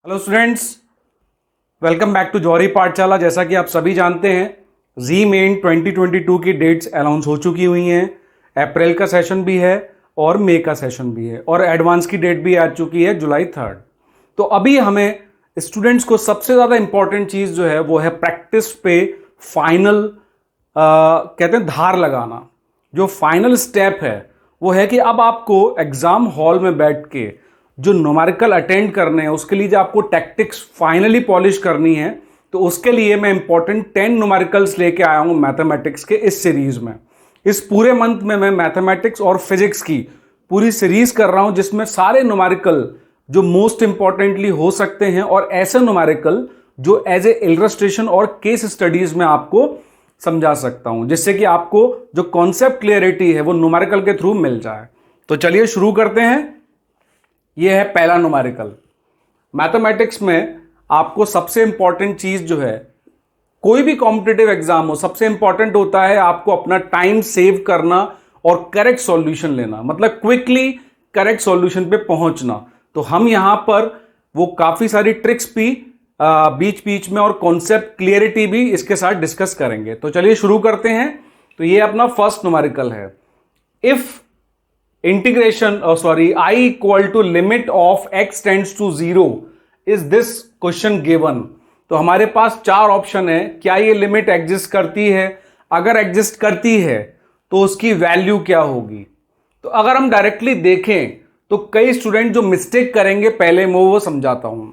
Hello students, welcome back to Jauhari Pathshala. जैसा कि आप सभी जानते हैं, जी मेन 2022 की डेट्स अनाउंस हो चुकी हुई हैं। अप्रैल का सेशन भी है और मई का सेशन भी है और एडवांस की डेट भी आ चुकी है जुलाई 3। तो अभी हमें स्टूडेंट्स को सबसे ज़्यादा इंपॉर्टेंट चीज़ जो है वो है प्रैक्टिस पे फाइनल कहते हैं धार लगाना। जो फाइनल स्टेप है वो है कि अब आपको एग्जाम हॉल में बैठ के जो न्यूमेरिकल अटेंड करने हैं उसके लिए जो आपको टैक्टिक्स फाइनली पॉलिश करनी है, तो उसके लिए मैं इंपॉर्टेंट 10 न्यूमेरिकल्स लेके आया हूं मैथमेटिक्स के इस सीरीज में। इस पूरे मंथ में मैं मैथमेटिक्स और फिजिक्स की पूरी सीरीज कर रहा हूं, जिसमें सारे न्यूमेरिकल जो मोस्ट इंपॉर्टेंटली हो सकते हैं और ऐसे न्यूमेरिकल जो एज ए इलस्ट्रेशन और केस स्टडीज में आपको समझा सकता हूं, जिससे कि आपको जो कॉन्सेप्ट क्लियरिटी है वो न्यूमेरिकल के थ्रू मिल जाए। तो चलिए शुरू करते हैं। यह है पहला न्यूमेरिकल। मैथमेटिक्स में आपको सबसे इंपॉर्टेंट चीज जो है, कोई भी कॉम्पिटिटिव एग्जाम हो, सबसे इंपॉर्टेंट होता है आपको अपना टाइम सेव करना और करेक्ट सॉल्यूशन लेना, मतलब क्विकली करेक्ट सॉल्यूशन पे पहुंचना। तो हम यहां पर वो काफी सारी ट्रिक्स भी बीच बीच में और कॉन्सेप्ट क्लियरिटी भी इसके साथ डिस्कस करेंगे। तो चलिए शुरू करते हैं। तो ये अपना फर्स्ट न्यूमेरिकल है। If integration I equal to limit of x tends to 0 is this question given. तो हमारे पास चार ऑप्शन है। क्या ये लिमिट एग्जिस्ट करती है? अगर एग्जिस्ट करती है तो उसकी वैल्यू क्या होगी? तो अगर हम डायरेक्टली देखें तो कई स्टूडेंट जो मिस्टेक करेंगे, पहले मैं वो समझाता हूं।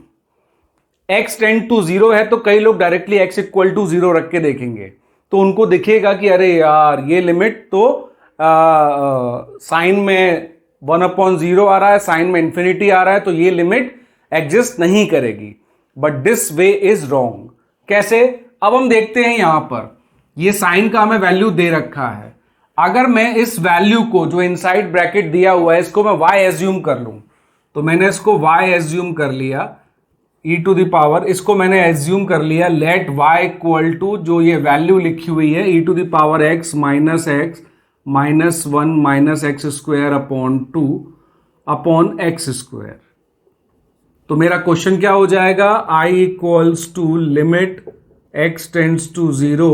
x टेंड टू 0 है तो कई लोग डायरेक्टली x इक्वल टू 0 रख के देखेंगे, तो उनको दिखेगा कि अरे यार ये लिमिट तो साइन में 1/0 आ रहा है, साइन में इंफिनिटी आ रहा है, तो ये लिमिट एग्जिस्ट नहीं करेगी। But this way is wrong. कैसे? अब हम देखते हैं यहां पर ये साइन का हमें वैल्यू दे रखा है। अगर मैं इस वैल्यू को जो इनसाइड ब्रैकेट दिया हुआ है इसको मैं y एज्यूम कर लूं, तो मैंने इसको y एज्यूम कर लिया, e टू द पावर, इसको मैंने एज्यूम कर लिया लेट y इक्वल टू जो ये वैल्यू लिखी हुई है e to the power x minus x minus 1 minus x square upon 2 upon x square. तो मेरा क्वेश्चन क्या हो जाएगा? I equals to limit x tends to 0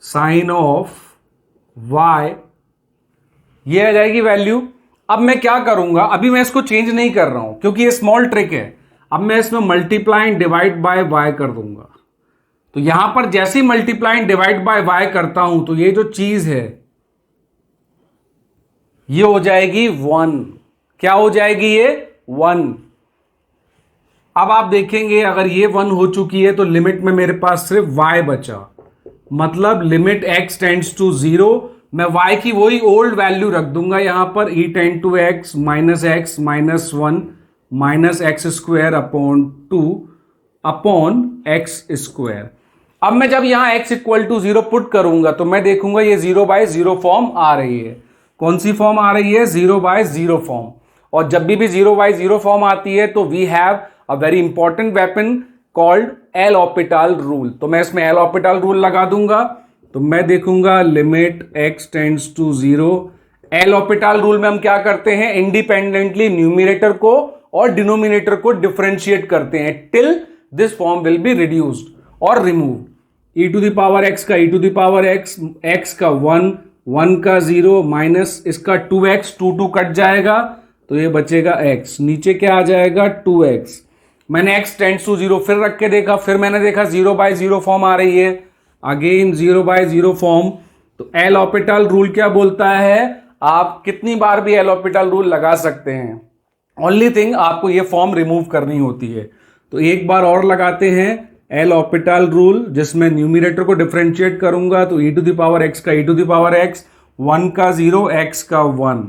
sine of y, ये आ जाएगी वैल्यू। अब मैं क्या करूंगा? अभी मैं इसको चेंज नहीं कर रहा हूं क्योंकि ये स्मॉल ट्रिक है। अब मैं इसमें multiply and divide by y कर दूंगा। तो यहां पर जैसे ही multiply and divide by y करता हूं तो ये जो चीज है ये हो जाएगी 1। क्या हो जाएगी? ये 1। अब आप देखेंगे अगर ये 1 हो चुकी है तो लिमिट में मेरे पास सिर्फ y बचा, मतलब लिमिट x टेंड्स टू 0, मैं y की वही ओल्ड वैल्यू रख दूंगा यहां पर e tend to x minus 1 minus x square upon 2 upon x square. अब मैं जब यहां x इक्वल टू 0 पुट करूंगा तो मैं देखूंगा ये 0/0 फॉर्म आ रही है। कौन सी फॉर्म आ रही है? 0/0 फॉर्म। और जब भी 0/0 फॉर्म आती है तो we have a very important weapon called L'Hopital rule. तो मैं इसमें एल हॉपिटल रूल लगा दूंगा तो मैं देखूंगा limit x tends to 0। L'Hopital rule में हम क्या करते हैं? इंडिपेंडेंटली न्यूमिनेटर को और डिनोमिनेटर को डिफरेंशिएट करते हैं till this form will be reduced और remove. e to the power x का e to the power x का 1 1 का 0 माइनस इसका 2x 2 कट जाएगा तो ये बचेगा x, नीचे क्या आ जाएगा? 2x। मैंने x टेंड्स टू 0 फिर रख के देखा, फिर मैंने देखा 0/0 फॉर्म आ रही है, अगेन 0/0 फॉर्म। तो एल हॉपिटल रूल क्या बोलता है? आप कितनी बार भी एल हॉपिटल रूल लगा सकते हैं, ओनली थिंग आपको ये फॉर्म रिमूव करनी होती है। तो एक बार और लगाते हैं एल हॉपिटल रूल, जिसमें न्यूमिनेटर को डिफरेंशिएट करूंगा तो e to the power x का e to the power x 1 का 0 x का 1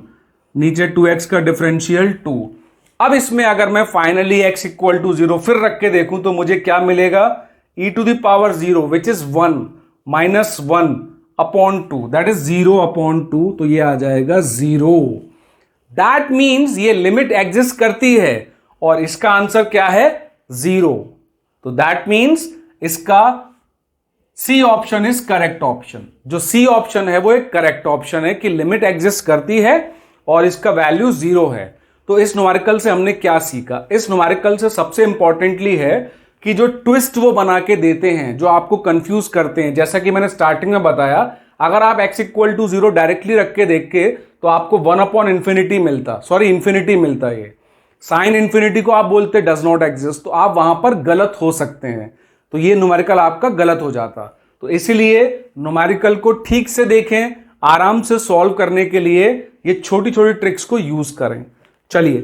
नीचे 2x का डिफरेंशियल 2। अब इसमें अगर मैं फाइनली x इक्वल टू 0 फिर रख के देखूं तो मुझे क्या मिलेगा? e to the power 0 which is 1 minus 1 upon 2 that is 0 upon 2, तो ये आ जाएगा 0। दैट मीन्स ये लिमिट एग्जिस्ट करती है और इसका आंसर क्या है? 0। तो दैट मीन्स इसका C option is correct option. जो सी ऑप्शन है वो एक करेक्ट ऑप्शन है कि लिमिट एग्जिस्ट करती है और इसका वैल्यू 0 है। तो इस न्यूमेरिकल से हमने क्या सीखा? इस न्यूमेरिकल से सबसे इंपॉर्टेंटली है कि जो ट्विस्ट वो बना के देते हैं, जो आपको कंफ्यूज करते हैं, जैसा कि मैंने स्टार्टिंग में बताया, अगर आप x इक्वल टू 0 डायरेक्टली रख के देख के तो आपको 1/infinity मिलता, सॉरी इंफिनिटी मिलता। ये साइन इंफिनिटी को आप बोलते डज नॉट एग्जिस्ट, तो आप वहां पर गलत हो सकते हैं, तो ये न्यूमेरिकल आपका गलत हो जाता। तो इसीलिए न्यूमेरिकल को ठीक से देखें, आराम से सॉल्व करने के लिए ये छोटी छोटी ट्रिक्स को यूज करें। चलिए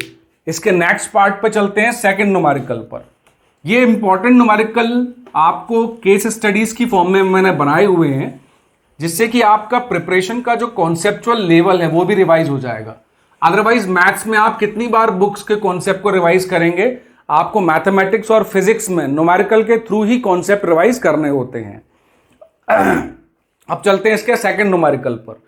इसके नेक्स्ट पार्ट पर चलते हैं, सेकंड न्यूमेरिकल पर। ये इंपॉर्टेंट न्यूमेरिकल आपको केस स्टडीज की फॉर्म में मैंने बनाए हुए हैं, जिससे कि आपका प्रिपरेशन का जो कॉन्सेप्चुअल लेवल है वो भी रिवाइज हो जाएगा। अदरवाइज मैथ्स में आप कितनी बार बुक्स के कॉन्सेप्ट को रिवाइज करेंगे, आपको मैथमेटिक्स और फिजिक्स में न्यूमेरिकल के थ्रू ही कॉन्सेप्ट रिवाइज करने होते हैं। अब चलते हैं इसके सेकंड न्यूमेरिकल पर।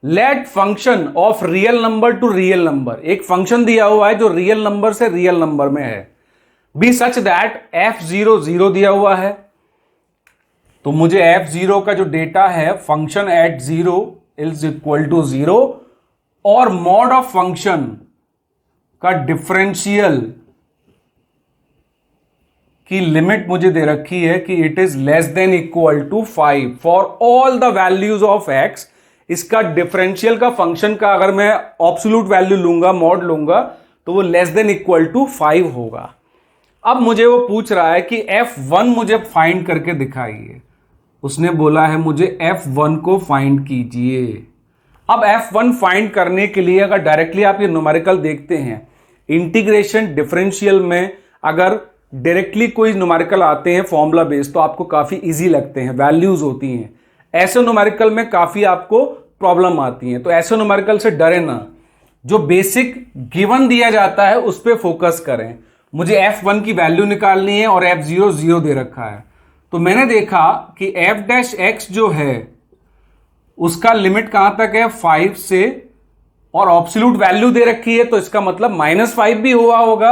Let function of real number to real number, एक फंक्शन दिया हुआ है जो रियल नंबर से रियल नंबर में है, बी सच दैट f0 0 दिया हुआ है। तो मुझे f0 का जो डेटा है, function at 0 is equal to 0, और मॉड ऑफ फंक्शन का डिफरेंशियल की लिमिट मुझे दे रखी है कि it is less than equal to 5 for all the values of x। इसका डिफरेंशियल का फंक्शन का अगर मैं एब्सोल्यूट वैल्यू लूंगा, मॉड लूंगा, तो वो लेस देन इक्वल टू 5 होगा। अब मुझे वो पूछ रहा है कि f1 मुझे फाइंड करके दिखाइए। उसने बोला है मुझे f1 को फाइंड कीजिए। अब f1 फाइंड करने के लिए अगर डायरेक्टली आप ये न्यूमेरिकल देखते हैं, इंटीग्रेशन डिफरेंशियल में अगर डायरेक्टली कोई न्यूमेरिकल आते हैं फॉर्मूला बेस्ड, तो आपको काफी इजी लगते हैं, वैल्यूज होती हैं। ऐसे न्यूमेरिकल में काफी आपको प्रॉब्लम आती है, तो ऐसे न्यूमेरिकल से डरे ना। जो बेसिक गिवन दिया जाता है उस पर फोकस करें। मुझे f1 की वैल्यू निकालनी है और f0 0 दे रखा है, तो मैंने देखा कि f' जो है उसका लिमिट कहां तक है, 5 से, और एब्सोल्यूट वैल्यू दे रखी है, तो इसका मतलब -5 भी हुआ होगा।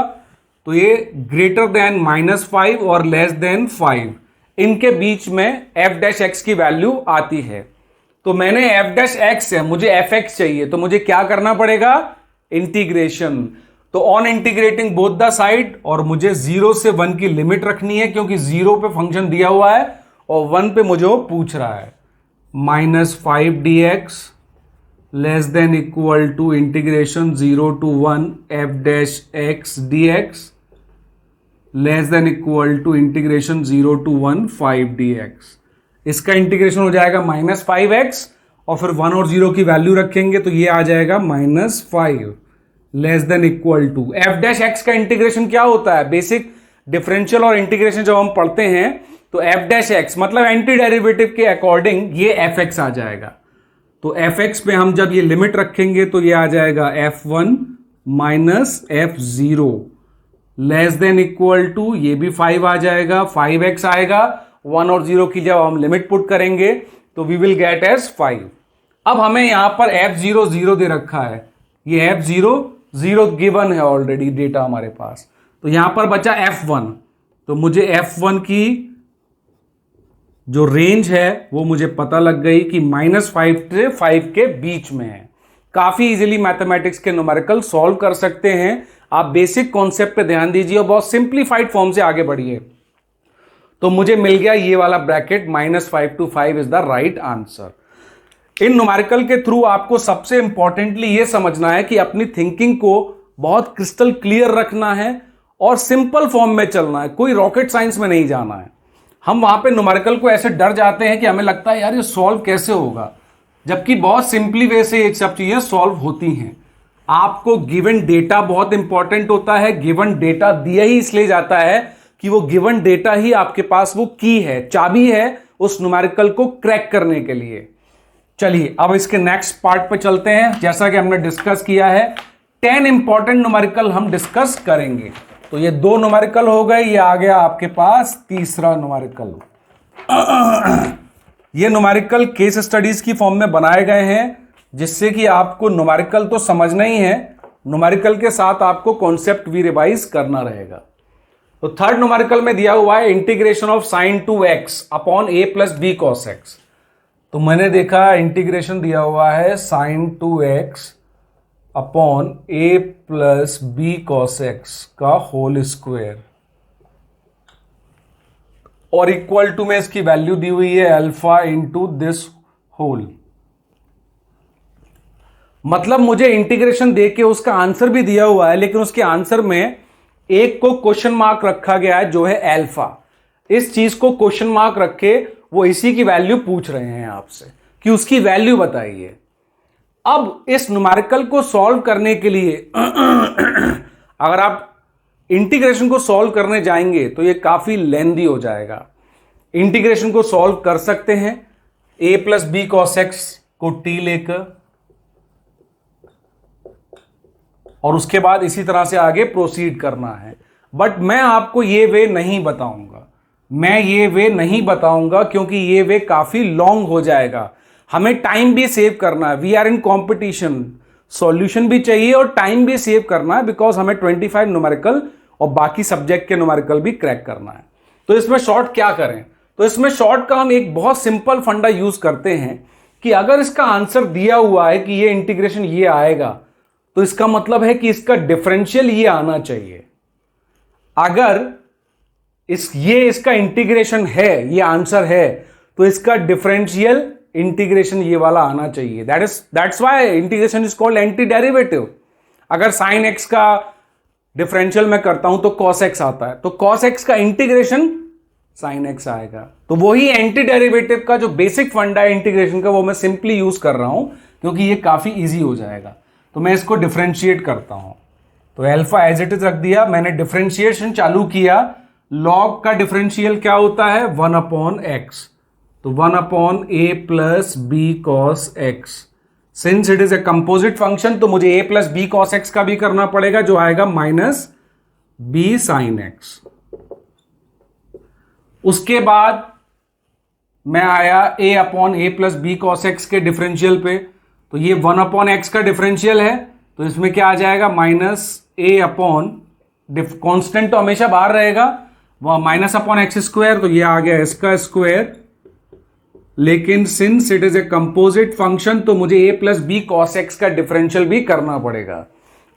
तो ये ग्रेटर देन -5 और लेस देन 5, इनके बीच में f' की वैल्यू आती है। तो मैंने f' है, मुझे fx चाहिए, तो मुझे क्या करना पड़ेगा, इंटीग्रेशन। तो on integrating both the side, और मुझे 0 से 1 की लिमिट रखनी है, क्योंकि 0 पे फंक्शन दिया हुआ है और 1 पे मुझे वो पूछ रहा है। -5 dx less than equal to integration 0 to 1 f' dx less than equal to integration 0 to 1 5 dx। इसका इंटीग्रेशन हो जाएगा -5x, और फिर 1 और 0 की वैल्यू रखेंगे तो ये आ जाएगा -5 less than equal to f' का इंटीग्रेशन क्या होता है, बेसिक डिफरेंशियल और इंटीग्रेशन जब हम पढ़ते हैं तो f' मतलब एंटी डेरिवेटिव के अकॉर्डिंग ये fx आ जाएगा। तो fx पे हम जब ये लिमिट रखेंगे तो ये आ जाएगा f1 -f0 less than equal to, ये भी 5 आ जाएगा, 5x आएगा, 1 और 0 की जब हम लिमिट पुट करेंगे तो वी विल गेट एज 5। अब हमें यहां पर f0 0 दे रखा है, ये f0 0 गिवन है ऑलरेडी डेटा हमारे पास, तो यहां पर बचा f1। तो मुझे f1 की जो रेंज है वो मुझे पता लग गई कि -5 से 5 के बीच में है। काफी इजीली मैथमेटिक्स के न्यूमेरिकल सॉल्व कर सकते हैं। आप बेसिक कॉन्सेप्ट पे ध्यान दीजिए और बहुत सिंप्लीफाइड फॉर्म से आगे बढ़िए। तो मुझे मिल गया ये वाला bracket, -5 to 5 is the right answer. In numerical के थ्रू आपको सबसे इंपॉर्टेंटली ये समझना है कि अपनी थिंकिंग को बहुत क्रिस्टल क्लियर रखना है और सिंपल फॉर्म में चलना है, कोई रॉकेट साइंस में नहीं जाना है। हम वहां पे न्यूमेरिकल को ऐसे डर जाते हैं कि हमें लगता है यार ये सॉल्व कैसे होगा, जबकि बहुत सिंपली वे से ये सब चीजें सॉल्व होती हैं। आपको गिवन डेटा बहुत इंपॉर्टेंट होता है। गिवन डेटा दिया ही इसलिए जाता है कि वो गिवन डेटा ही आपके पास वो की है, चाबी है उस न्यूमेरिकल को क्रैक करने के लिए। चलिए अब इसके नेक्स्ट पार्ट पे चलते हैं। जैसा कि हमने डिस्कस किया है 10 इंपॉर्टेंट न्यूमेरिकल हम डिस्कस करेंगे। तो ये 2 न्यूमेरिकल हो गए, ये आ गया आपके पास तीसरा न्यूमेरिकल। ये न्यूमेरिकल केस स्टडीज की फॉर्म में बनाए गए हैं, जिससे कि आपको न्यूमेरिकल तो समझना ही है, न्यूमेरिकल के साथ आपको कॉन्सेप्ट भी रिवाइज करना रहेगा। तो थर्ड न्यूमेरिकल में दिया हुआ है integration of sin 2x upon a + b cos x। तो मैंने देखा इंटीग्रेशन दिया हुआ है sin 2x upon a plus b cos x का होल स्क्वायर और इक्वल टू में इसकी वैल्यू दी हुई है अल्फा इंटू दिस होल। मतलब मुझे इंटीग्रेशन देके उसका आंसर भी दिया हुआ है, लेकिन उसके आंसर में एक को क्वेश्चन मार्क रखा गया है जो है अल्फा। इस चीज को क्वेश्चन मार्क रखे वो इसी की वैल्यू पूछ रहे हैं आपसे कि उसकी वैल्यू बताइए। अब इस न्यूमेरिकल को सॉल्व करने के लिए अगर आप इंटीग्रेशन को सॉल्व करने जाएंगे तो ये काफी लेंदी हो जाएगा। इंटीग्रेशन को सॉल्व कर सकते हैं a plus b cos x को t लेकर, और उसके बाद इसी तरह से आगे प्रोसीड करना है। बट मैं आपको ये वे नहीं बताऊंगा, क्योंकि ये वे काफी लॉन्ग हो जाएगा। हमें टाइम भी सेव करना है, we are in competition, solution भी चाहिए और टाइम भी सेव करना है, बिकॉज हमें 25 न्यूमेरिकल और बाकी सब्जेक्ट के न्यूमेरिकल भी क्रैक करना है। तो इसमें शॉर्ट क्या करें? तो इसमें शॉर्ट का हम एक बहुत सिंपल फंडा यूज करते हैं कि अगर इसका आंसर दिया हुआ है कि ये इंटीग्रेशन ये आएगा, तो इसका मतलब है कि इसका डिफरेंशियल ये आना चाहिए। अगर इसका इंटीग्रेशन है, ये आंसर है, तो इसका डिफरेंशियल इंटीग्रेशन ये वाला आना चाहिए। That's why integration is called anti derivative. अगर साइन एक्स का डिफरेंशियल मैं करता हूं तो कॉस एक्स आता है, तो कॉस एक्स का इंटीग्रेशन साइन एक्स आएगा। तो वही एंटी डेरिवेटिव का जो बेसिक फंडा है इंटीग्रेशन का, वो मैं सिंपली यूज कर रहा हूं क्योंकि ये काफी इजी हो जाएगा। तो मैं इसको डिफरेंशिएट करता हूं, तो अल्फा एज इट इज रख दिया, मैंने डिफरेंशिएशन चालू किया। लॉग का डिफरेंशियल क्या होता है? 1 अपॉन एक्स, तो 1 upon a plus b cos x. Since it is a composite function तो मुझे a plus b cos x का भी करना पड़ेगा, जो आएगा माइनस बी साइन एक्स। उसके बाद मैं आया ए upon a plus b cos x के डिफरेंशियल पे, तो ये 1 अपॉन एक्स का डिफरेंशियल है, तो इसमें क्या आ जाएगा? माइनस ए अपॉन, कॉन्स्टेंट तो हमेशा बाहर रहेगा, वह माइनस अपॉन एक्स स्क्वायर, तो ये आ गया इसका स्क्वायर। लेकिन since it is a composite function तो मुझे a plus b cos x का डिफरेंशियल भी करना पड़ेगा।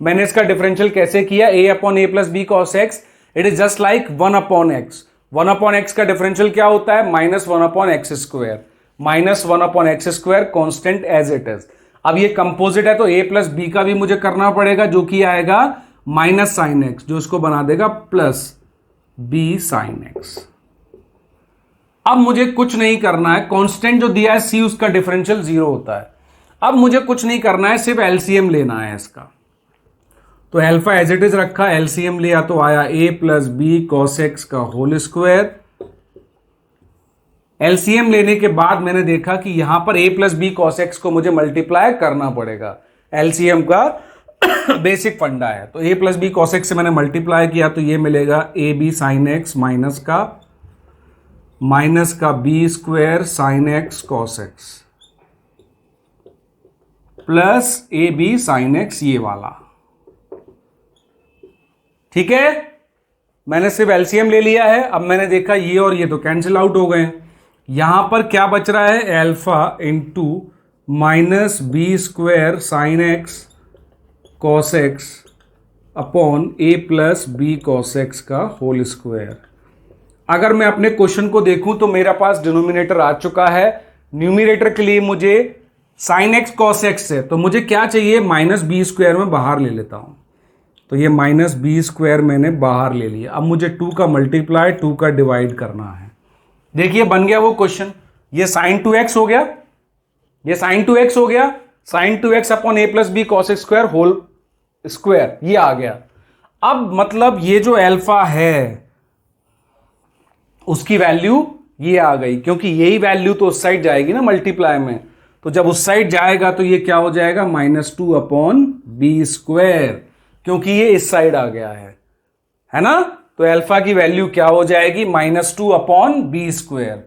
मैंने इसका डिफरेंशियल कैसे किया? A upon a plus b cos x, it is just like 1 upon x. 1 upon x का डिफरेंशियल क्या होता है? Minus 1 upon x square, minus 1 upon x square, constant as it is. अब ये कंपोजिट है तो ए प्लस बी का भी मुझे करना पड़ेगा, जो कि आएगा माइनस साइन एक्स, जो इसको बना देगा प्लस बी साइन एक्स। अब मुझे कुछ नहीं करना है, कांस्टेंट जो दिया है सी, उसका डिफरेंशियल 0 होता है। अब मुझे कुछ नहीं करना है, सिर्फ एलसीएम लेना है इसका। तो अल्फा एज इट इज रखा, एलसीएम लिया तो आया a plus b cos x का होल स्क्वायर। एलसीएम लेने के बाद मैंने देखा कि यहां पर a plus b cos x को मुझे मल्टीप्लाई करना पड़ेगा। एलसीएम का बेसिक फंडा है, तो a plus b cos x से मैंने मल्टीप्लाई किया तो ये मिलेगा a b sine x minus का b square sine x cos x plus a b sine x, ये वाला। ठीक है, मैंने सिर्फ एलसीएम ले लिया है। अब मैंने देखा ये और ये तो कैंसिल आउट हो गए। यहां पर क्या बच रहा है? Alpha into minus b square sine x cos x upon a plus b cos x का होल स्क्वायर। अगर मैं अपने क्वेश्चन को देखूं तो मेरे पास डिनोमिनेटर आ चुका है। न्यूमिनेटर के लिए मुझे साइन एक्स कॉस एक्स है, तो मुझे क्या चाहिए? माइनस बी स्क्वायर में बाहर ले लेता हूं, तो ये माइनस बी स्क्वायर मैंने बाहर ले लिया। अब मुझे 2 का मल्टीप्लाई 2 का डिवाइड करना है। देखिए बन गया वो क्वेश्चन, ये साइन 2x हो गया, ये साइन 2x हो गया, sine 2x upon a plus b cos x square whole square, ये आ गया। अब मतलब ये जो अल्फा है उसकी वैल्यू ये आ गई, क्योंकि यही वैल्यू तो उस साइड जाएगी ना मल्टीप्लाई में, तो जब उस साइड जाएगा तो ये क्या हो जाएगा? -2 अपॉन बी स्क्वायर, क्योंकि ये इस साइड आ गया है ना। तो अल्फा की वैल्यू क्या हो जाएगी? -2 upon b square.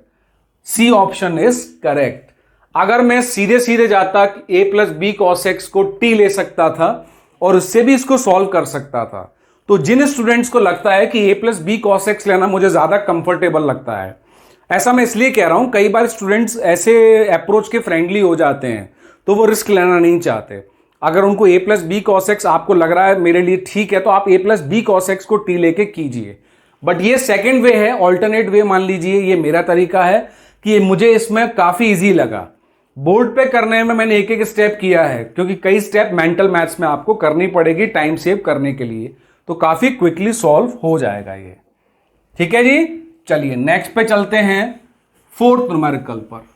C option is correct. अगर मैं सीधे सीधे जाता a plus b cos x को टी ले सकता था और उससे भी इसको सॉल्व कर सकता था। तो जिन स्टूडेंट्स को लगता है कि ए प्लस बी कॉस एक्स लेना मुझे ज्यादा कंफर्टेबल लगता है, ऐसा मैं इसलिए कह रहा हूं, कई बार स्टूडेंट्स ऐसे अप्रोच के फ्रेंडली हो जाते हैं तो वो रिस्क लेना नहीं चाहते। अगर उनको a plus b cos x आपको लग रहा है मेरे लिए ठीक है, तो आप a plus b cos x को t लेके कीजिए। बट ये सेकेंड वे है, ऑल्टरनेट वे मान लीजिए, ये मेरा तरीका है कि मुझे इसमें काफी इजी लगा। बोर्ड पे करने में मैंने एक एक स्टेप किया है, क्योंकि कई स्टेप मेंटल मैथ्स में आपको करनी पड़ेगी टाइम सेव करने के लिए, तो काफी क्विकली सॉल्व हो जाएगा ये। ठीक है जी, चलिए नेक्स्ट पे चलते हैं, फोर्थ न्यूमेरिकल पर।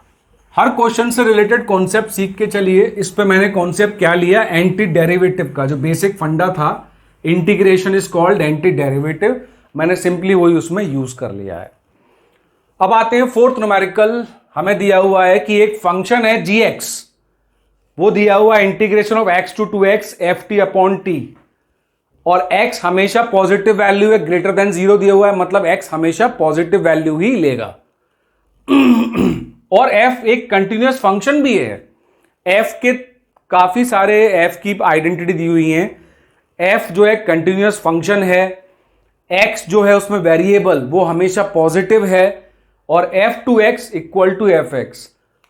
हर क्वेश्चन से रिलेटेड कॉन्सेप्ट सीख के चलिए। इस पे मैंने कॉन्सेप्ट क्या लिया, एंटी डेरिवेटिव का जो बेसिक फंडा था, integration is called anti derivative, मैंने सिंपली वही उसमें यूज कर लिया है। अब आते हैं फोर्थ न्यूमेरिकल। हमें दिया हुआ है कि एक फंक्शन है gx, वो दिया हुआ है integration of x to 2x ft upon t, और x हमेशा पॉजिटिव वैल्यू है, ग्रेटर देन 0 दिया हुआ है, मतलब x हमेशा पॉजिटिव वैल्यू ही लेगा। और f एक कंटिन्यूअस फंक्शन भी है। f के काफी सारे f की आइडेंटिटी दी हुई है। f जो है कंटिन्यूअस फंक्शन है, x जो है उसमें वेरिएबल वो हमेशा पॉजिटिव है, और f2x इक्वल टू fx।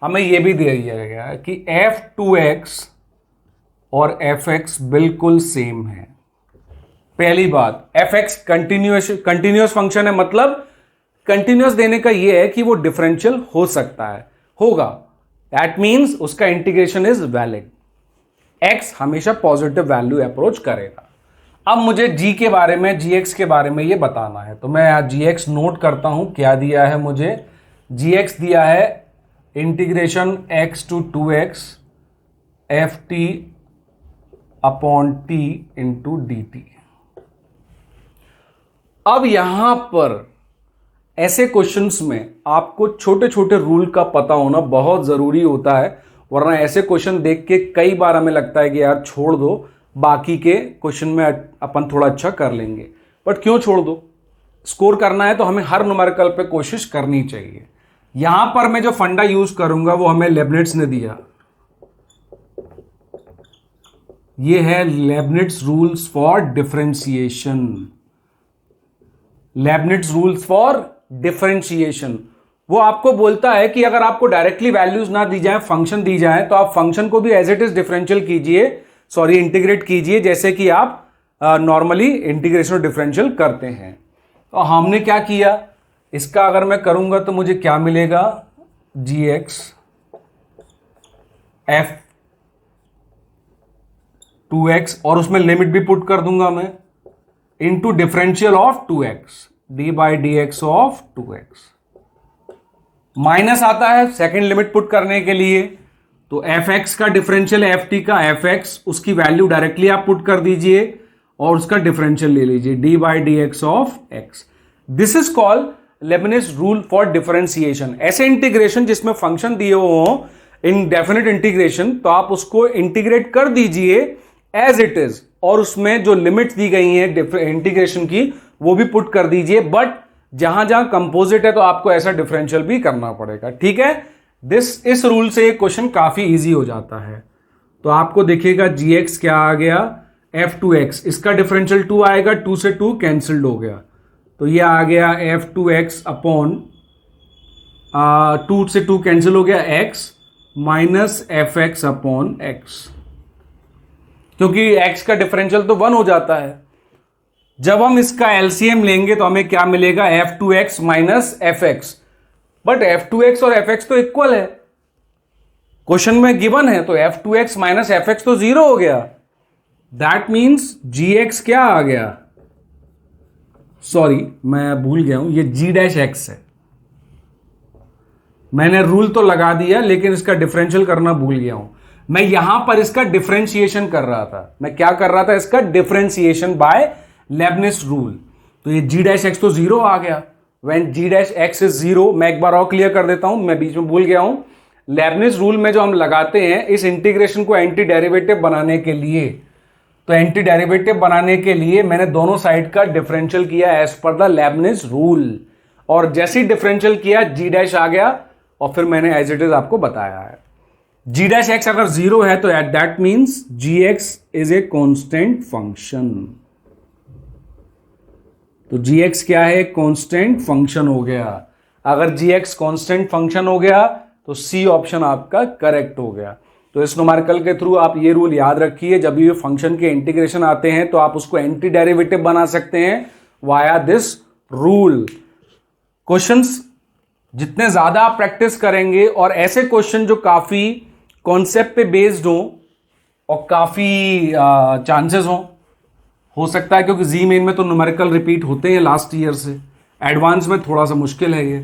हमें यह भी दिया गया है कि f2x और fx बिल्कुल सेम है। पहली बात, fx कंटिन्यूअस फंक्शन है, मतलब कंटिन्यूअस देने का यह है कि वो डिफरेंशियल हो सकता है, होगा, दैट मीन्स उसका इंटीग्रेशन इज वैलिड। x हमेशा पॉजिटिव वैल्यू अप्रोच करेगा। अब मुझे g के बारे में, gx के बारे में ये बताना है, तो मैं आज gx नोट करता हूं। क्या दिया है मुझे, gx दिया है integration x to 2x ft upon t into dt। अब यहां पर ऐसे क्वेश्चंस में आपको छोटे छोटे रूल का पता होना बहुत जरूरी होता है, वरना ऐसे क्वेश्चन देख के कई बार हमें लगता है कि यार छोड़ दो, बाकी के क्वेश्चन में अपन थोड़ा अच्छा कर लेंगे। बट क्यों छोड़ दो, स्कोर करना है तो हमें हर न्यूमेरिकल पे कोशिश करनी चाहिए। यहां पर मैं जो फंडा यूज करूंगा वो हमें लेबनिट्ज ने दिया, ये है Leibniz rules for differentiation. Leibniz rules for differentiation वो आपको बोलता है कि अगर आपको डायरेक्टली वैल्यूज ना दी जाए, फंक्शन दी जाए, तो आप फंक्शन को भी एज इट इज डिफरेंशियल कीजिए, सॉरी इंटीग्रेट कीजिए, जैसे कि आप नॉर्मली इंटीग्रेशन डिफरेंशियल करते हैं। तो हमने क्या किया, इसका अगर मैं करूंगा तो मुझे क्या मिलेगा, gx f2x, और उसमें लिमिट भी पुट कर दूंगा मैं, into differential of 2x D by d x of 2x। Minus आता है सेकेंड लिमिट पुट करने के लिए, तो fx का डिफरेंशियल ft का fx, उसकी वैल्यू डायरेक्टली आप पुट कर दीजिए और उसका डिफरेंशियल ले लीजिए d by d x of x। This is called Lebanese rule for differentiation. ऐसे इंटीग्रेशन जिसमें फंक्शन दिए हो इन डेफिनेट इंटीग्रेशन, तो आप उसको इंटीग्रेट कर दीजिए एज इट इज, और उसमें जो लिमिट्स दी गई हैं इंटीग्रेशन की वो भी पुट कर दीजिए। बट जहां जहां कंपोजिट है तो आपको ऐसा डिफरेंशियल भी करना पड़ेगा। ठीक है, इस रूल से एक क्वेश्चन काफी इजी हो जाता है। तो आपको देखिएगा gx क्या आ गया, f2x, इसका डिफरेंशियल 2 आएगा, 2 से 2 कैंसिल्ड हो गया, तो ये आ गया f2x अपॉन 2 से 2 कैंसिल हो गया x minus fx upon x, क्योंकि x का डिफरेंशियल तो 1 हो जाता है। जब हम इसका एलसीएम लेंगे तो हमें क्या मिलेगा, f2x minus fx, but f2x और fx तो इक्वल है, क्वेश्चन में गिवन है, तो f2x माइनस fx तो 0 हो गया। दैट मीन्स gx क्या आ गया, सॉरी मैं भूल गया हूं, ये g डैश x है। मैंने रूल तो लगा दिया लेकिन इसका डिफरेंशियल करना भूल गया हूं। मैं यहां पर इसका डिफरेंशिएशन कर रहा था, मैं क्या कर रहा था, इसका डिफरेंशिएशन बाय लेबनिज रूल। तो ये g डैश x तो 0 आ गया। When g dash x is 0, मैं एक बार और क्लियर कर देता हूं, मैं बीच में भूल गया हूं। लेबनिज रूल में जो हम लगाते हैं इस इंटीग्रेशन को एंटी डेरिवेटिव बनाने के लिए, तो एंटी डेरिवेटिव बनाने के लिए मैंने दोनों साइड का डिफरेंशियल किया as per the Lebanese rule, और जैसे ही डिफरेंशियल किया g डैश आ गया, और फिर मैंने एज इट इज आपको बताया है। g डैश x अगर 0 है तो at that means gx is a constant function. तो gx क्या है, कांस्टेंट फंक्शन हो गया। अगर gx कांस्टेंट फंक्शन हो गया तो सी ऑप्शन आपका करेक्ट हो गया। तो इस न्यूमेरिकल के थ्रू आप ये रूल याद रखिए, जब ये फंक्शन के इंटीग्रेशन आते हैं तो आप उसको एंटी डेरिवेटिव बना सकते हैं वाया दिस रूल। क्वेश्चंस जितने ज्यादा आप प्रैक्टिस करेंगे और ऐसे क्वेश्चन जो काफी कॉन्सेप्ट पे बेस्ड हो और काफी चांसेस हो सकता है, क्योंकि जी मेन में तो न्यूमेरिकल रिपीट होते हैं लास्ट ईयर से, एडवांस में थोड़ा सा मुश्किल है ये।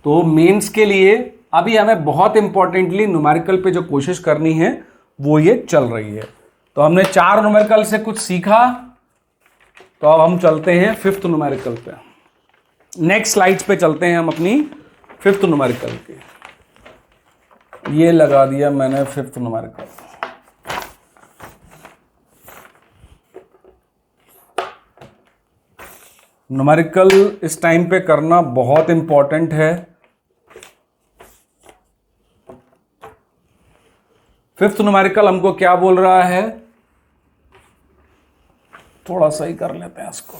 तो मेंस के लिए अभी हमें बहुत इंपॉर्टेंटली न्यूमेरिकल पे जो कोशिश करनी है वो ये चल रही है। तो हमने 4 न्यूमेरिकल से कुछ सीखा, तो अब हम चलते हैं 5th न्यूमेरिकल पे। नेक्स्ट स्लाइड्स पे चलते हैं हम अपनी 5th न्यूमेरिकल के। ये लगा दिया मैंने 5th न्यूमेरिकल। न्यूमेरिकल इस टाइम पे करना बहुत इंपॉर्टेंट है। 5th न्यूमेरिकल हमको क्या बोल रहा है, थोड़ा सही कर लेते हैं इसको।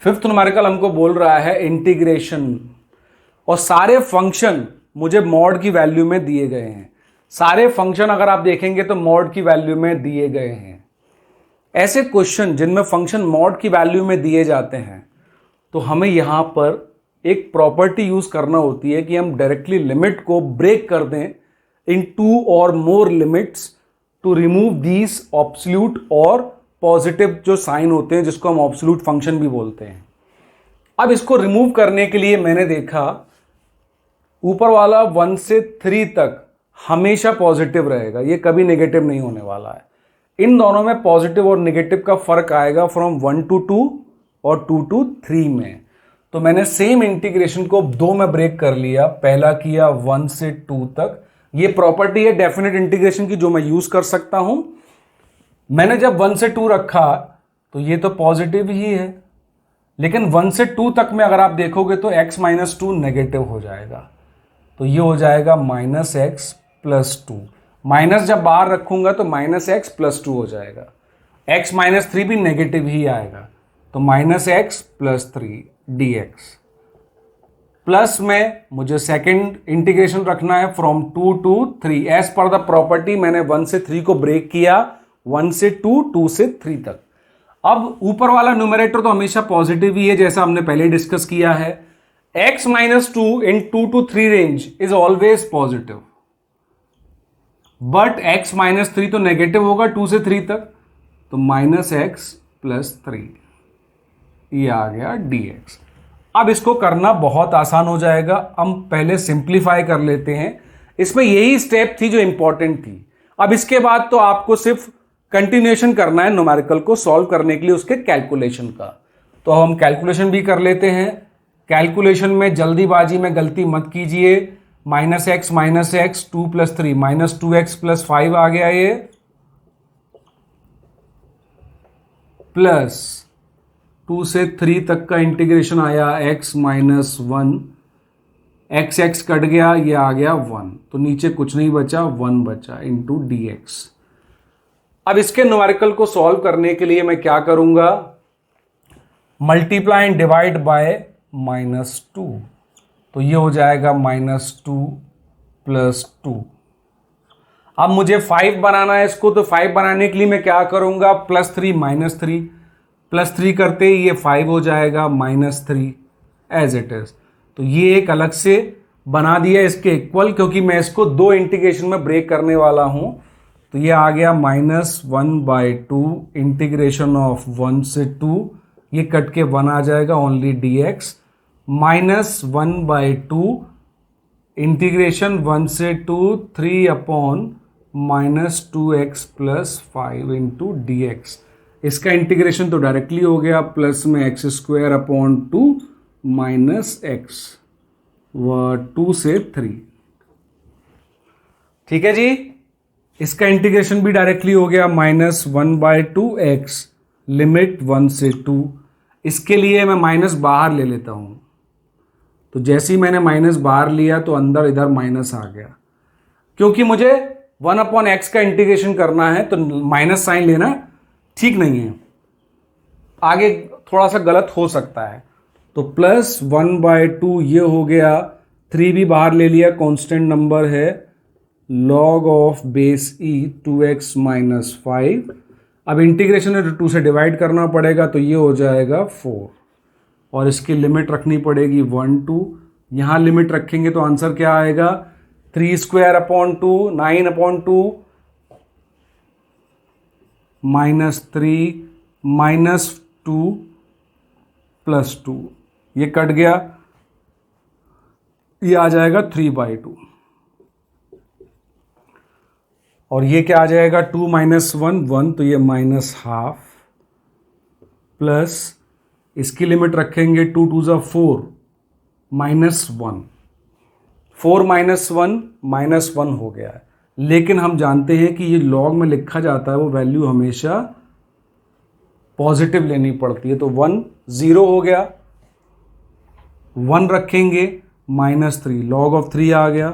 5th न्यूमेरिकल हमको बोल रहा है इंटीग्रेशन, और सारे फंक्शन मुझे मॉड की वैल्यू में दिए गए हैं। सारे फंक्शन अगर आप देखेंगे तो मॉड की वैल्यू में दिए गए हैं। ऐसे क्वेश्चन जिनमें फंक्शन मॉड की वैल्यू में दिए जाते हैं, तो हमें यहां पर एक प्रॉपर्टी यूज करना होती है कि हम डायरेक्टली लिमिट को ब्रेक कर दें इन 2 और more limits to remove these absolute और पॉजिटिव जो साइन होते हैं, जिसको हम ऑब्सोल्यूट फंक्शन भी बोलते हैं। अब इसको रिमूव करने के लिए मैंने देखा ऊपर वाला 1 से 3 तक हमेशा पॉजिटिव रहेगा, ये कभी नेगेटिव नहीं होने वाला है। इन दोनों में पॉजिटिव और नेगेटिव का फर्क आएगा फ्रॉम 1 to 2 और 2 to 3 में। तो मैंने सेम इंटीग्रेशन को 2 में ब्रेक कर लिया। पहला किया 1 से 2 तक, ये प्रॉपर्टी है डेफिनेट इंटीग्रेशन की जो मैं यूज कर सकता हूं। मैंने जब 1 से 2 रखा तो ये तो पॉजिटिव ही है, लेकिन 1 से 2 तक में अगर आप देखोगे तो x - 2 नेगेटिव हो जाएगा, तो ये हो जाएगा -x + 2। माइनस जब बाहर रखूंगा तो -x + 2 हो जाएगा। x - 3 भी नेगेटिव ही आएगा, तो -x + 3 dx। प्लस में मुझे सेकंड इंटीग्रेशन रखना है from 2 to 3। As per the property मैंने 1 से 3 को ब्रेक किया, 1 से 2, 2 से 3 तक। अब ऊपर वाला न्यूमरेटर तो हमेशा पॉजिटिव ही है, जैसा हमने पहले डिस्कस किया है। x - 2 in 2 to 3 range is always positive, but x - 3 तो नेगेटिव होगा 2 से 3 तक, तो -x + 3 ये आ गया dx। अब इसको करना बहुत आसान हो जाएगा। हम पहले सिंप्लीफाई कर लेते हैं। इसमें यही स्टेप थी जो इंपॉर्टेंट थी। अब इसके बाद तो आपको सिर्फ कंटिन्यूएशन करना है न्यूमेरिकल को सॉल्व करने के लिए उसके कैलकुलेशन का। तो हम कैलकुलेशन भी कर लेते हैं। कैलकुलेशन में जल्दीबाजी में गलती मत कीजिए। -x - 2 + 3 -2x + 5 आ गया ये, प्लस 2 से 3 तक का इंटीग्रेशन आया x - 1, x कट गया, ये आ गया 1, तो नीचे कुछ नहीं बचा, 1 बचा इंटू dx। अब इसके न्यूमेरिकल को सॉल्व करने के लिए मैं क्या करूंगा, मल्टीप्लाई एंड डिवाइड बाय -2, तो ये हो जाएगा -2 + 2। अब मुझे 5 बनाना है इसको, तो 5 बनाने के लिए मैं क्या करूंगा, +3 - 3 +3 करते ही ये 5 हो जाएगा, -3 एज इट इज। तो ये एक अलग से बना दिया इसके इक्वल, क्योंकि मैं इसको 2 इंटीग्रेशन में ब्रेक करने वाला हूं। तो ये आ गया -1/2 इंटीग्रेशन ऑफ 1 से 2, ये कट के 1 आ जाएगा ओनली dx, -1/2 इंटीग्रेशन 1 से 2 3 -2x + 5 इंटू dx। इसका इंटीग्रेशन तो डायरेक्टली हो गया, प्लस में x² / 2 -x 2 से 3। ठीक है जी, इसका इंटीग्रेशन भी डायरेक्टली हो गया, -1/2x लिमिट 1 से 2। इसके लिए मैं माइनस बाहर ले लेता हूं, तो जैसे ही मैंने माइनस बाहर लिया तो अंदर इधर माइनस आ गया। क्योंकि मुझे 1/x का इंटीग्रेशन करना है तो माइनस साइन लेना ठीक नहीं है, आगे थोड़ा सा गलत हो सकता है। तो +1/2 ये हो गया, 3 भी बाहर ले लिया, कांस्टेंट नंबर है, log of base E 2x minus 5। अब इंटीग्रेशन है तो 2 से डिवाइड करना पड़ेगा, तो ये हो जाएगा 4 और इसकी लिमिट रखनी पड़ेगी 1 2। यहाँ लिमिट रखेंगे तो आंसर क्या आएगा 3 square upon 2 9 upon 2 minus 3 minus 2 plus 2, ये कट गया, ये आ जाएगा 3/2 और ये क्या आ जाएगा 2 माइनस 1 1, तो ये माइनस हाफ प्लस इसकी लिमिट रखेंगे 2 2 ज़ा 4 माइनस 1, 4 माइनस 1 माइनस 1 हो गया है। लेकिन हम जानते हैं कि ये लॉग में लिखा जाता है वो वैल्यू हमेशा पॉजिटिव लेनी पड़ती है, तो 1 0 हो गया, 1 रखेंगे माइनस 3 लॉग ऑफ 3 आ गया।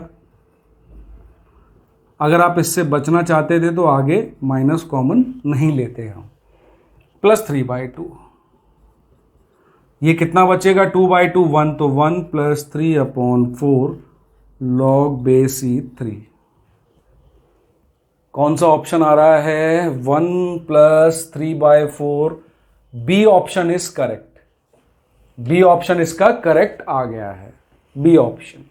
अगर आप इससे बचना चाहते थे तो आगे माइनस कॉमन नहीं लेते हम, प्लस 3/2, ये कितना बचेगा 2/2 1, तो 1 plus 3 upon 4 log base e 3। कौन सा ऑप्शन आ रहा है 1 plus 3/4, B option is correct, B option इसका करेक्ट आ गया है, बी ऑप्शन।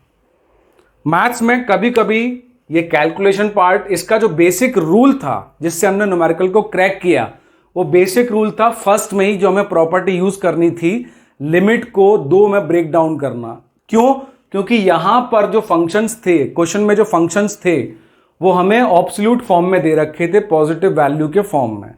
मैथ्स में कभी कभी ये कैलकुलेशन पार्ट, इसका जो बेसिक रूल था जिससे हमने न्यूमेरिकल को क्रैक किया, वो बेसिक रूल था फर्स्ट में ही जो हमें प्रॉपर्टी यूज करनी थी, लिमिट को 2 में ब्रेक डाउन करना। क्यों? क्योंकि यहां पर जो फंक्शंस थे, क्वेश्चन में जो फंक्शंस थे वो हमें ऑब्सोल्यूट फॉर्म में दे रखे थे, पॉजिटिव वैल्यू के फॉर्म में,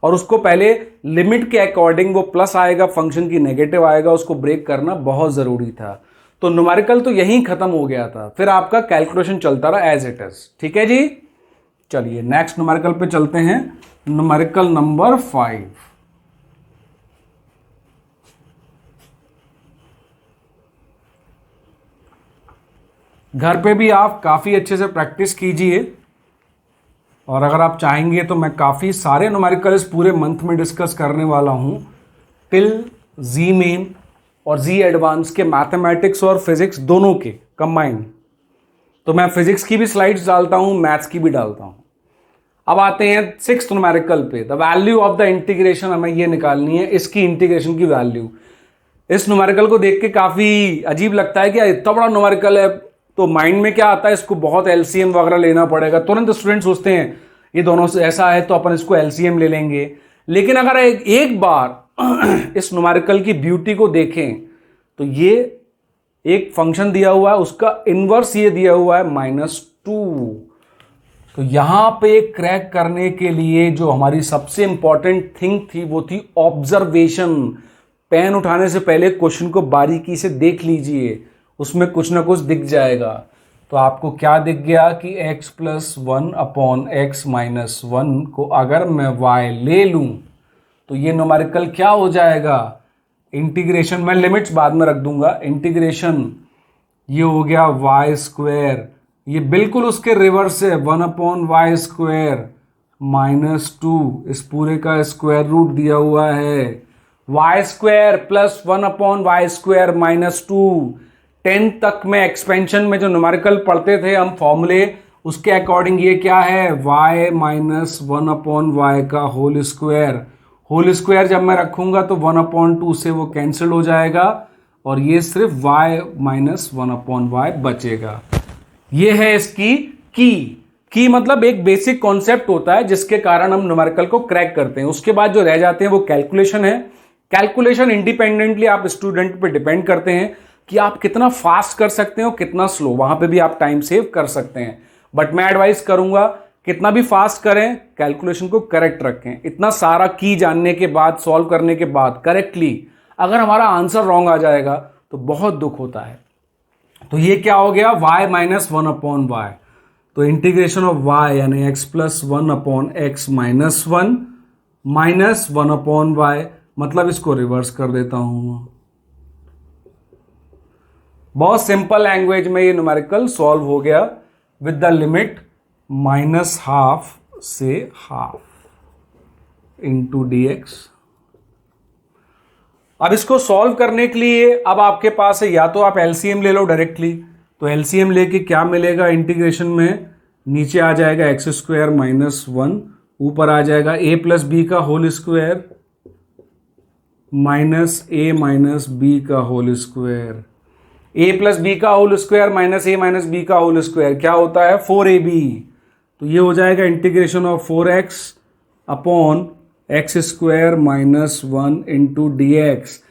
और उसको पहले लिमिट के अकॉर्डिंग वो प्लस आएगा, फंक्शन की नेगेटिव आएगा, उसको ब्रेक करना बहुत जरूरी था। तो न्यूमेरिकल तो यहीं खत्म हो गया था, फिर आपका कैलकुलेशन चलता रहा एज इट इज। ठीक है जी, चलिए नेक्स्ट न्यूमेरिकल पे चलते हैं, न्यूमेरिकल नंबर 5। घर पे भी आप काफी अच्छे से प्रैक्टिस कीजिए, और अगर आप चाहेंगे तो मैं काफी सारे न्यूमेरिकल्स पूरे मंथ में डिस्कस करने वाला हूं, टिल जी मेन और जी एडवांस के मैथमेटिक्स और फिजिक्स दोनों के कंबाइंड। तो मैं फिजिक्स की भी स्लाइड्स डालता हूं, मैथ्स की भी डालता हूं। अब आते हैं 6th न्यूमेरिकल पे, the value of the integration, हमें ये निकालनी है इसकी इंटीग्रेशन की वैल्यू। इस न्यूमेरिकल को देख के काफी अजीब लगता है कि इतना बड़ा न्यूमेरिकल है, तो माइंड में क्या आता है इसको बहुत एलसीएम वगैरह लेना पड़ेगा, तुरंत स्टूडेंट सोचते हैं ये दोनों से ऐसा है तो अपन इसको एलसीएम ले लेंगे। लेकिन अगर एक बार इस न्यूमेरिकल की ब्यूटी को देखें तो ये एक फंक्शन दिया हुआ है, उसका इनवर्स ये दिया हुआ है -2। तो यहां पे क्रैक करने के लिए जो हमारी सबसे इंपॉर्टेंट थिंग थी वो थी ऑब्जर्वेशन। पेन उठाने से पहले क्वेश्चन को बारीकी से देख लीजिए, उसमें कुछ ना कुछ दिख जाएगा। तो आपको क्या दिख गया कि x plus 1 upon x minus 1 को अगर मैं y ले लूं तो ये न्यूमेरिकल क्या हो जाएगा, इंटीग्रेशन, मैं लिमिट्स बाद में रख दूंगा, इंटीग्रेशन ये हो गया y स्क्वायर, ये बिल्कुल उसके रिवर्स है, 1 अपॉन वाई स्क्वायर -2, इस पूरे का स्क्वायर रूट दिया हुआ है, y square plus 1 upon y square -2। 10 तक में एक्सपेंशन में जो न्यूमेरिकल पढ़ते थे हम फॉर्मूले, उसके अकॉर्डिंग ये क्या है y माइनस 1 अपॉन वाई का होल स्क्वायर। होल स्क्वायर जब मैं रखूंगा तो 1/2 से वो कैंसिल हो जाएगा और ये सिर्फ y माइनस 1 अपॉन वाई बचेगा। ये है इसकी की मतलब एक बेसिक कॉन्सेप्ट होता है जिसके कारण हम न्यूमेरिकल को क्रैक करते हैं। उसके बाद जो रह जाते हैं वो कैलकुलेशन है। कैलकुलेशन इंडिपेंडेंटली आप स्टूडेंट पे डिपेंड करते हैं कि आप कितना फास्ट कर सकते हो कितना स्लो, वहां पे भी आप टाइम सेव कर सकते हैं। बट मैं एडवाइस करूंगा कितना भी फास्ट करें, कैलकुलेशन को करेक्ट रखें। इतना सारा की जानने के बाद, सॉल्व करने के बाद करेक्टली अगर हमारा आंसर रॉन्ग आ जाएगा तो बहुत दुख होता है। तो ये क्या हो गया y माइनस 1 अपॉन वाई, तो इंटीग्रेशन ऑफ y यानी x plus 1 upon x minus 1 minus 1 upon y, मतलब इसको रिवर्स कर देता हूं। बहुत सिंपल लैंग्वेज में ये न्यूमेरिकल सॉल्व हो गया विद द लिमिट -12 से हाफ इंटू dx। अब इसको सॉल्व करने के लिए अब आपके पास है या तो आप एलसीएम ले लो डायरेक्टली, तो एलसीएम लेके क्या मिलेगा इंटीग्रेशन में नीचे आ जाएगा एक्स स्क्वायर माइनस वन, ऊपर आ जाएगा ए प्लस बी का whole square minus a minus b का whole square. A plus b का whole square minus a minus b का होल स्क्वायर क्या होता है 4ab। तो ये हो जाएगा integration of 4x upon x square minus one into d x.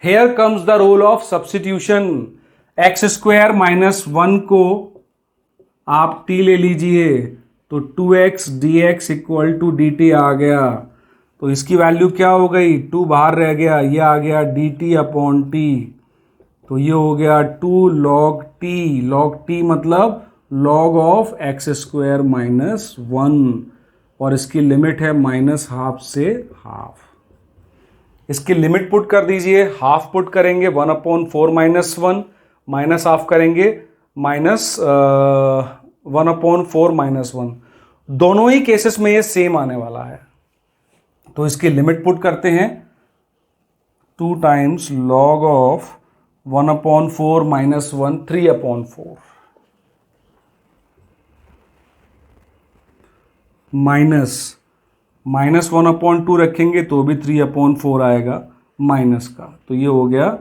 Here comes the role of substitution. X square minus one को आप t ले लीजिए तो 2x dx equal to dt आ गया। तो इसकी वैल्यू क्या हो गई, 2 बाहर रह गया, ये आ गया dt अपॉन टी। तो ये हो गया 2 log t। log t मतलब log of x square minus one, और इसकी लिमिट है माइनस हाफ से हाफ। इसकी लिमिट पुट कर दीजिए, हाफ पुट करेंगे 1/4 माइनस वन, माइनस हाफ करेंगे माइनस 1/4 माइनस वन। दोनों ही केसेस में ये सेम आने वाला है। तो इसकी लिमिट पुट करते हैं, 2 times log of 1/4 minus one 3/4 minus 1/2 रखेंगे तो भी 3/4 आएगा माइनस का। तो ये हो गया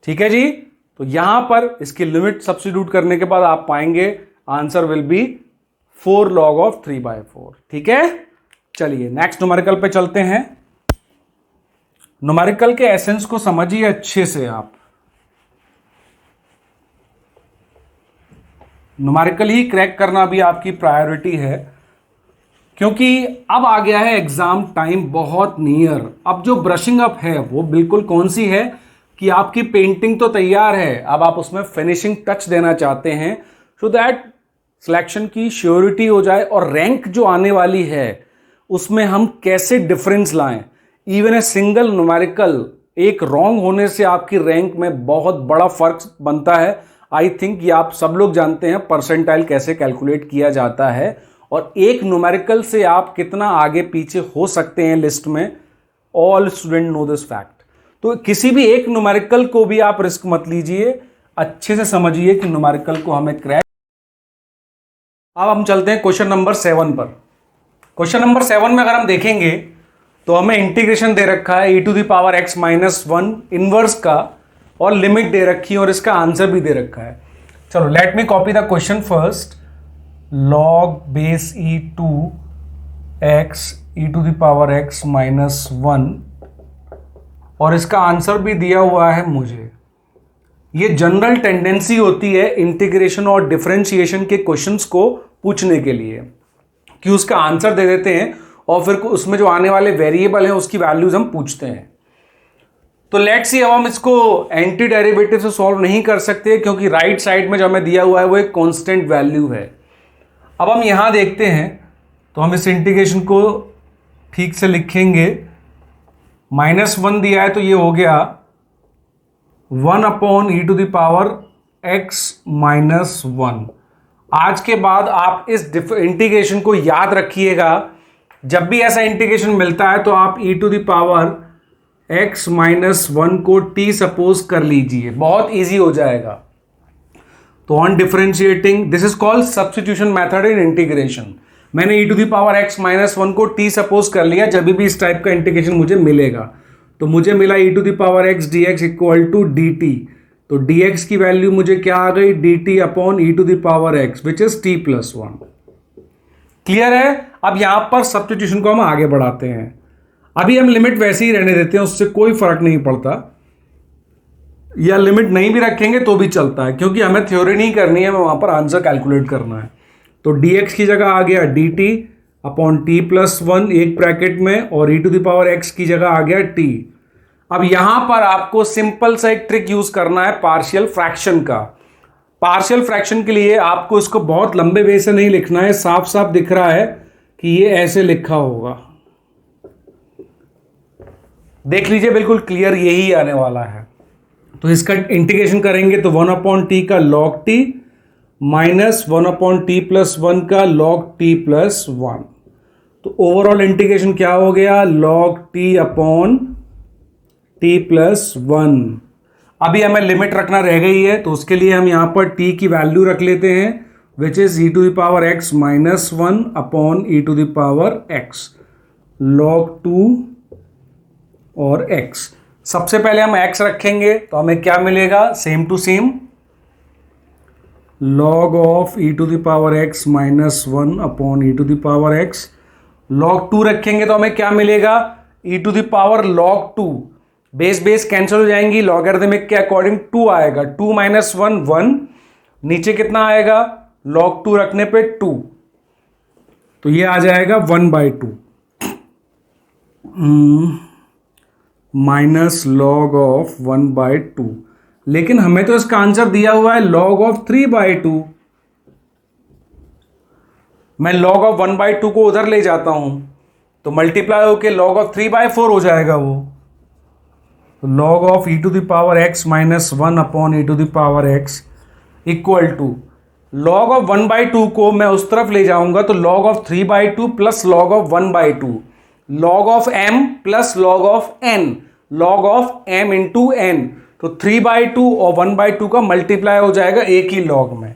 ठीक है जी। तो यहां पर इसकी लिमिट सब्स्टिट्यूट करने के बाद आप पाएंगे answer will be 4 log of 3/4। ठीक है, चलिए नेक्स्ट न्यूमेरिकल पे चलते हैं। न्यूमेरिकल के एसेंस को समझिए अच्छे से आप। न्यूमेरिकल ही क्रैक करना भी आपकी प्रायोरिटी है, क्योंकि अब आ गया है एग्जाम टाइम बहुत नियर। अब जो ब्रशिंग अप है वो बिल्कुल कौन सी है कि आपकी पेंटिंग तो तैयार है, अब आप उसमें फिनिशिंग टच देना चाहते हैं सो दैट सिलेक्शन की श्योरिटी हो जाए, और रैंक जो आने वाली है उसमें हम कैसे डिफरेंस लाएं। इवन ए सिंगल न्यूमेरिकल एक रॉन्ग होने से आपकी रैंक में बहुत बड़ा फर्क बनता है। आई थिंक ये आप सब लोग जानते हैं परसेंटाइल कैसे कैलकुलेट किया जाता है, और एक न्यूमेरिकल से आप कितना आगे पीछे हो सकते हैं लिस्ट में। All student know this fact. तो किसी भी एक न्यूमेरिकल को भी आप रिस्क मत लीजिए, अच्छे से समझिए कि न्यूमेरिकल को हमें क्रैक। अब हम चलते हैं क्वेश्चन नंबर 7 पर। क्वेश्चन नंबर 7 में अगर हम देखेंगे तो हमें इंटीग्रेशन दे रखा है e⁻x माइनस वन इनवर्स का, और लिमिट दे रखी है, और इसका आंसर भी दे रखा है। चलो let me copy the question first. log base e2x e⁻x minus one, और इसका आंसर भी दिया हुआ है मुझे। ये जनरल टेंडेंसी होती है इंटीग्रेशन और डिफरेंशिएशन के क्वेश्चंस को पूछने के लिए कि उसका आंसर दे देते हैं और फिर उसमें जो आने वाले वेरिएबल हैं उसकी वैल्यूज हम पूछते हैं। तो लेट्स सी, अब हम इसको एंटी डेरिवेटिव से सॉल्व नहीं कर सकते क्योंकि राइट साइड में जो हमें दिया हुआ है वो एक कांस्टेंट वैल्यू है। अब हम यहां देखते हैं तो हम इस इंटीग्रेशन को ठीक से लिखेंगे। -1 दिया है तो ये हो गया 1/e⁻x माइनस वन। आज के बाद आप इस इंटीग्रेशन को याद रखिएगा, जब भी ऐसा इंटीग्रेशन मिलता है तो आप e⁻x माइनस वन को t सपोज कर लीजिए, बहुत इजी हो जाएगा। तो on differentiating, this is called substitution method in integration. मैंने e⁻x माइनस वन को t सपोज कर लिया, जब भी इस टाइप का इंटीग्रेशन मुझे मिलेगा तो मुझे मिला e⁻x dx equal to dt। तो dx की वैल्यू मुझे क्या आ गई, dt upon e⁻x which is t plus one. Clear है। अब यहां पर सब्स्टिट्यूशन को हम आगे बढ़ाते हैं। अभी हम लिमिट वैसे ही रहने देते हैं, उससे कोई फर्क नहीं पड़ता, या लिमिट नहीं भी रखेंगे तो भी चलता है, क्योंकि हमें थ्योरी नहीं करनी है, हमें वहां पर आंसर कैलकुलेट करना है। तो dx की जगह आ गया dt upon t plus one एक ब्रैकेट में, और e⁻x की जगह आ गया t। अब यहां पर आपको सिंपल सा एक ट्रिक यूज करना है पार्शियल फ्रैक्शन का। पार्शियल फ्रैक्शन के लिए आपको इसको बहुत लंबे वे से नहीं लिखना है, साफ साफ दिख रहा है कि ये ऐसे लिखा होगा, देख लीजिए बिल्कुल क्लियर यही आने वाला है। तो इसका इंटीग्रेशन करेंगे तो 1/t का log t minus 1/t plus one का log t प्लस वन। तो ओवरऑल इंटीग्रेशन क्या हो गया, log t upon t plus one. अभी हमें लिमिट रखना रह गई है, तो उसके लिए हम यहाँ पर t की वैल्यू रख लेते हैं, which is e to the power x minus 1 upon e to the power x log 2 और x। सबसे पहले हम x रखेंगे तो हमें क्या मिलेगा, same to same log of e to the power x minus 1 upon e to the power x। log 2 रखेंगे तो हमें क्या मिलेगा, e to the power log 2, base base cancel हो जाएंगी, लॉगरिथमिक के अकॉर्डिंग 2 आएगा, 2 माइनस 1 1, नीचे कितना आएगा log 2 रखने पे 2, तो ये आ जाएगा 1/2 माइनस log ऑफ 1/2। लेकिन हमें तो इसका आंसर दिया हुआ है log ऑफ 3/2। मैं log ऑफ 1/2 को उधर ले जाता हूं तो मल्टीप्लाई होके log ऑफ 3/4 हो जाएगा वो। तो log of e to the power x minus 1 upon e to the power x equal to log of 1/2 को मैं उस तरफ ले जाऊंगा तो log of 3/2 plus log of 1/2, log of m plus log of n, log of m into n, तो 3/2 और 1/2 का मल्टीप्लाई हो जाएगा एक ही log में,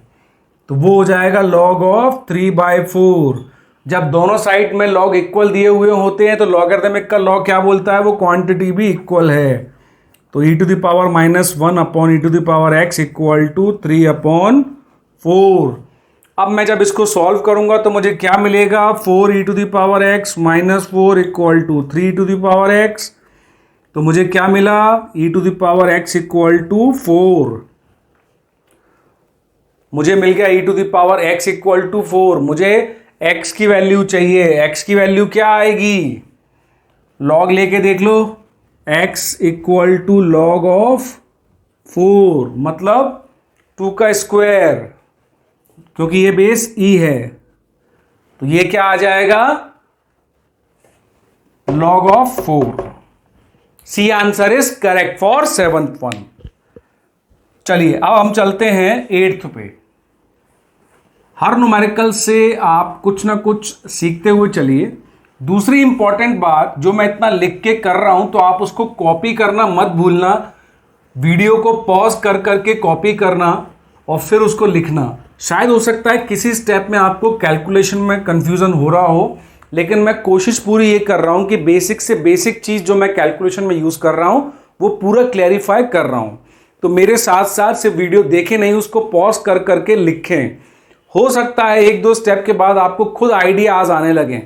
तो वो हो जाएगा log ऑफ 3/4। जब दोनों साइड में log इक्वल दिए हुए होते हैं तो लॉगरिथमिक का log क्या बोलता है, वो क्वांटिटी भी इक्वल है, तो e to the power minus 1 upon e to the power x equal to 3/4। अब मैं जब इसको सॉल्व करूंगा तो मुझे क्या मिलेगा, 4 e to the power x minus 4 equal to 3 to the power x, तो मुझे क्या मिला, e to the power x equal to 4। मुझे मिल गया e to the power x equal to 4। मुझे x की वैल्यू चाहिए, x की वैल्यू क्या आएगी, log लेके देख लो, x equal to log of 4 मतलब 2 का स्क्वायर, क्योंकि ये बेस e है, तो ये क्या आ जाएगा, log of 4। C answer is correct for 7th one. चलिए अब हम चलते हैं 8th पे। हर न्यूमेरिकल से आप कुछ ना कुछ सीखते हुए चलिए। दूसरी इंपॉर्टेंट बात, जो मैं इतना लिख के कर रहा हूं तो आप उसको कॉपी करना मत भूलना, वीडियो को पॉज कर करके कॉपी करना और फिर उसको लिखना। शायद हो सकता है किसी स्टेप में आपको कैलकुलेशन में कंफ्यूजन हो रहा हो, लेकिन मैं कोशिश पूरी ये कर रहा हूं कि बेसिक से बेसिक चीज जो मैं कैलकुलेशन में यूज कर रहा हूं वो पूरा क्लैरिफाई कर रहा हूं। तो मेरे साथ साथ से वीडियो देखें नहीं, उसको पॉज कर करके लिखें। हो सकता है 1-2 स्टेप के बाद आपको खुद आइडियाज आने लगें,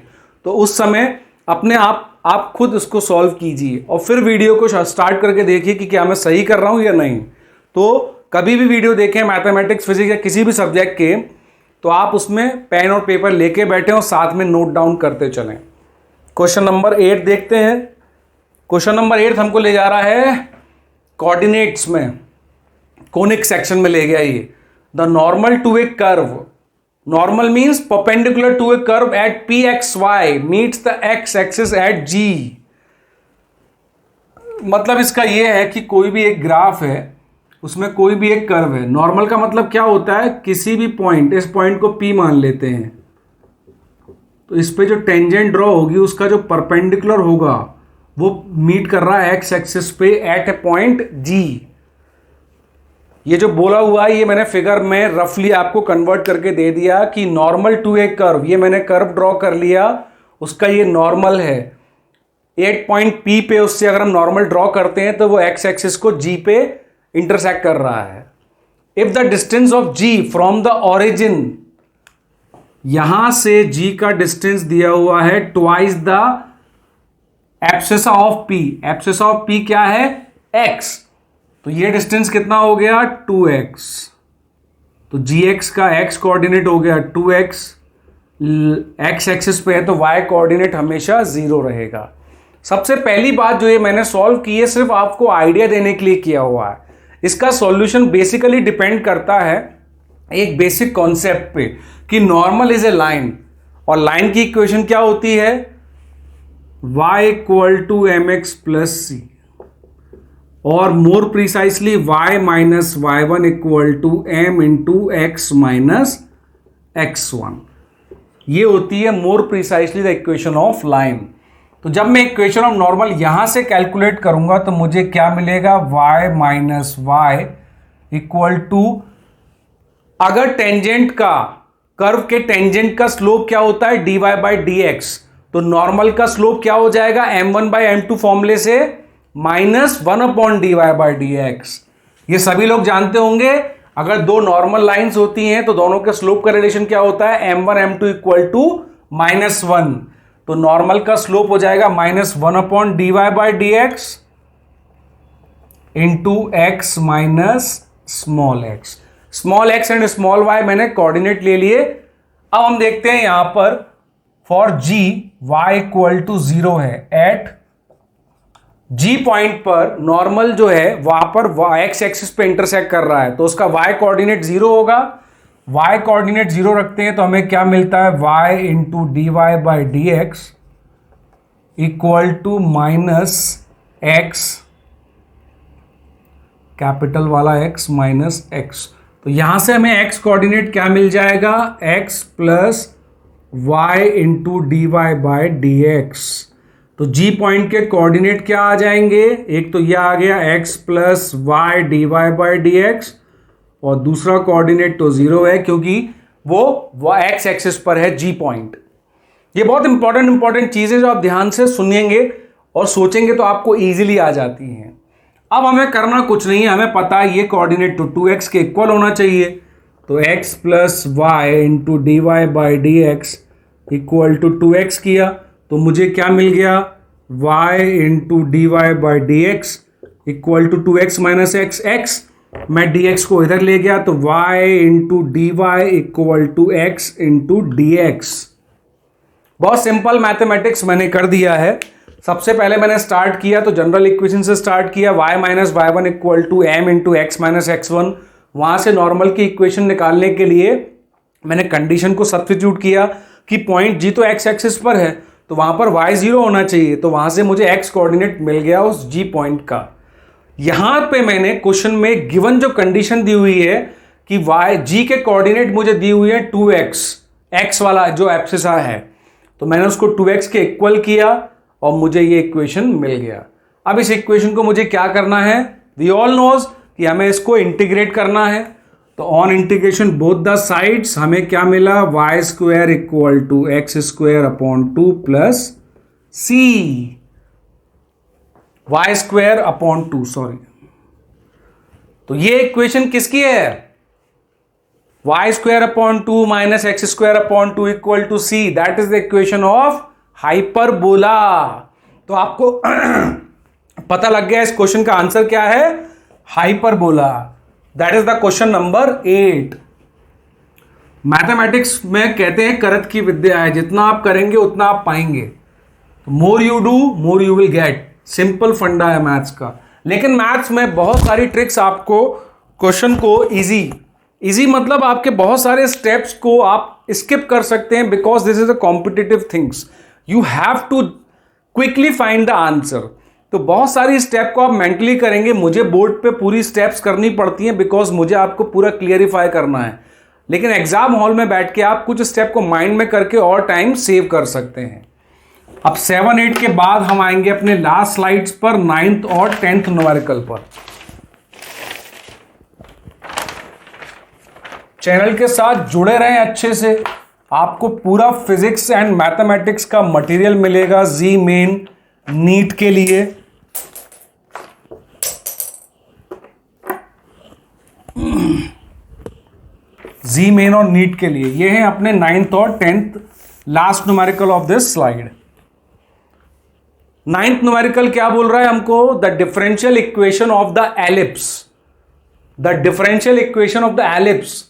तो उस समय अपने आप खुद उसको सॉल्व कीजिए और फिर वीडियो को स्टार्ट करके देखिए कि क्या मैं सही कर रहा हूं या नहीं। तो कभी भी वीडियो देखें मैथमेटिक्स, फिजिक्स या किसी भी सब्जेक्ट के, तो आप उसमें पेन और पेपर लेके बैठे और साथ में नोट डाउन करते चलें। क्वेश्चन नंबर 8 देखते हैं। क्वेश्चन नंबर 8 हमको ले जा रहा है कोऑर्डिनेट्स में, कोनिक सेक्शन में ले गया ये। The normal to a curve, normal means perpendicular to a curve at pxy meets the x axis at g। मतलब इसका यह है कि कोई भी एक ग्राफ है, उसमें कोई भी एक कर्व है। नॉर्मल का मतलब क्या होता है, किसी भी पॉइंट, इस पॉइंट को P मान लेते हैं, तो इस पे जो टेंजेंट ड्रॉ होगी उसका जो परपेंडिकुलर होगा वो मीट कर रहा है x एक्सिस पे एट ए पॉइंट G। ये जो बोला हुआ है ये मैंने फिगर में रफली आपको कन्वर्ट करके दे दिया कि नॉर्मल टू ए कर्व, ये मैंने कर्व ड्रॉ कर लिया, उसका ये नॉर्मल है 8 पॉइंट P पे। उससे अगर हम नॉर्मल ड्रॉ करते हैं तो वो x एक्सिस को G पे इंटरसेक्ट कर रहा है। If the distance of G from the origin, यहां से G का डिस्टेंस दिया हुआ है twice the abscissa of P। Abscissa of P क्या है, x, तो ये डिस्टेंस कितना हो गया 2x, तो gx का x कोऑर्डिनेट हो गया 2x, x एक्सिस पे है तो y कोऑर्डिनेट हमेशा 0 रहेगा। सबसे पहली बात जो ये मैंने सॉल्व की है सिर्फ आपको आइडिया देने के लिए किया हुआ है। इसका सॉल्यूशन बेसिकली डिपेंड करता है एक बेसिक कॉन्सेप्ट पे कि नॉर्मल इज ए लाइन, और लाइन की इक्वेशन क्या होती है, y equal to mx plus c, और more precisely y minus y1 equal to m into x minus x1। ये होती है more precisely the equation of line. तो जब मैं इक्वेशन ऑफ नॉर्मल यहां से कैलकुलेट करूंगा तो मुझे क्या मिलेगा, y minus y equal to, अगर टेंजेंट का, कर्व के टेंजेंट का स्लोप क्या होता है, dy बाई डी एक्स, तो नॉर्मल का स्लोप क्या हो जाएगा, m1 बाई m2 फॉर्मूले से minus 1 upon d y by d x. ये सभी लोग जानते होंगे, अगर दो नॉर्मल लाइंस होती हैं तो दोनों के स्लोप का रिलेशन क्या होता है, m1 m2 equal to minus 1। तो नॉर्मल का स्लोप हो जाएगा minus 1 upon d y by d x into x minus small x. Small x and small y मैंने कोऑर्डिनेट ले लिए। अब हम देखते हैं यहां पर for G y equal to 0 है, एट जी पॉइंट पर नॉर्मल जो है वहां पर एक्स एक्सिस पे इंटरसेक्ट कर रहा है, तो उसका वाई कोऑर्डिनेट 0 होगा। वाई कोऑर्डिनेट 0 रखते हैं तो हमें क्या मिलता है, y into d y by d x equal to minus x, capital वाला एक्स माइनस एक्स। तो यहां से हमें एक्स कोऑर्डिनेट क्या मिल जाएगा, x plus y into d y by d x. तो जी पॉइंट के कोऑर्डिनेट क्या आ जाएंगे, एक तो ये आ गया x plus y d y by d x, और दूसरा कोऑर्डिनेट तो 0 है क्योंकि वो एक्स एक्सिस पर है जी पॉइंट। ये बहुत इंपॉर्टेंट चीजें जो आप ध्यान से सुनेंगे और सोचेंगे तो आपको इजीली आ जाती हैं। अब हमें करना कुछ नहीं है, हमें पता है ये कोऑर्डिनेट तो 2x के इक्वल होना चाहिए। तो x plus y into d y by d x equal to 2x किया तो मुझे क्या मिल गया, y into d y by d x equal to 2x minus x, x मैं dx को इधर ले गया तो y into d y equal to x into d x. बहुत सिंपल मैथमेटिक्स मैंने कर दिया है। सबसे पहले मैंने स्टार्ट किया तो जनरल इक्वेशन से स्टार्ट किया, y minus y one equal to m into x minus x one. वहां से नॉर्मल की इक्वेशन निकालने के लिए मैंने कंडीशन को सब्स्टिट्यूट किया कि पॉइंट जी तो एक्स एक्सिस पर है तो वहां पर y 0 होना चाहिए, तो वहां से मुझे x कोऑर्डिनेट मिल गया उस g पॉइंट का। यहां पे मैंने क्वेश्चन में गिवन जो कंडीशन दी हुई है कि y g के कोऑर्डिनेट मुझे दी हुई है 2x, x वाला जो एब्सिसा है, तो मैंने उसको 2x के इक्वल किया और मुझे ये इक्वेशन मिल गया। अब इस इक्वेशन को मुझे क्या करना है, वी ऑल नोज कि हमें इसको इंटीग्रेट करना है। तो on integration both the sides हमें क्या मिला, y square equal to x square upon 2 plus C, y square upon 2, sorry. तो ये इक्वेशन किसकी है, y square upon 2 minus x square upon 2 equal to C, that is the equation of hyperbola. तो आपको पता लग गया इस क्वेश्चन का आंसर क्या है, hyperbola. That is the question number 8। Mathematics में कहते हैं करत की विद्या है, जितना आप करेंगे उतना आप पाएंगे। More you do more you will get, simple फंडा है मैथ्स का। लेकिन मैथ्स में बहुत सारी ट्रिक्स आपको क्वेश्चन को इजी मतलब आपके बहुत सारे स्टेप्स को आप स्किप कर सकते हैं, because this is a competitive things, you have to quickly find the answer. तो बहुत सारी स्टेप को आप मेंटली करेंगे, मुझे बोर्ड पे पूरी स्टेप्स करनी पड़ती हैं बिकॉज मुझे आपको पूरा क्लियरिफाई करना है। लेकिन एग्जाम हॉल में बैठ के आप कुछ स्टेप को माइंड में करके और टाइम सेव कर सकते हैं। अब 7, 8 के बाद हम आएंगे अपने लास्ट स्लाइड्स पर, 9th और 10th न्यूमेरिकल पर। चैनल के साथ जुड़े रहें अच्छे से, आपको पूरा फिजिक्स एंड मैथमेटिक्स का मटेरियल मिलेगा जी मेन नीट के लिए। जी मेन और नीट के लिए ये हैं अपने 9th और 10th last numerical of this slide. 9th numerical क्या बोल रहा है हमको, the differential equation of the ellipse, the differential equation of the ellipse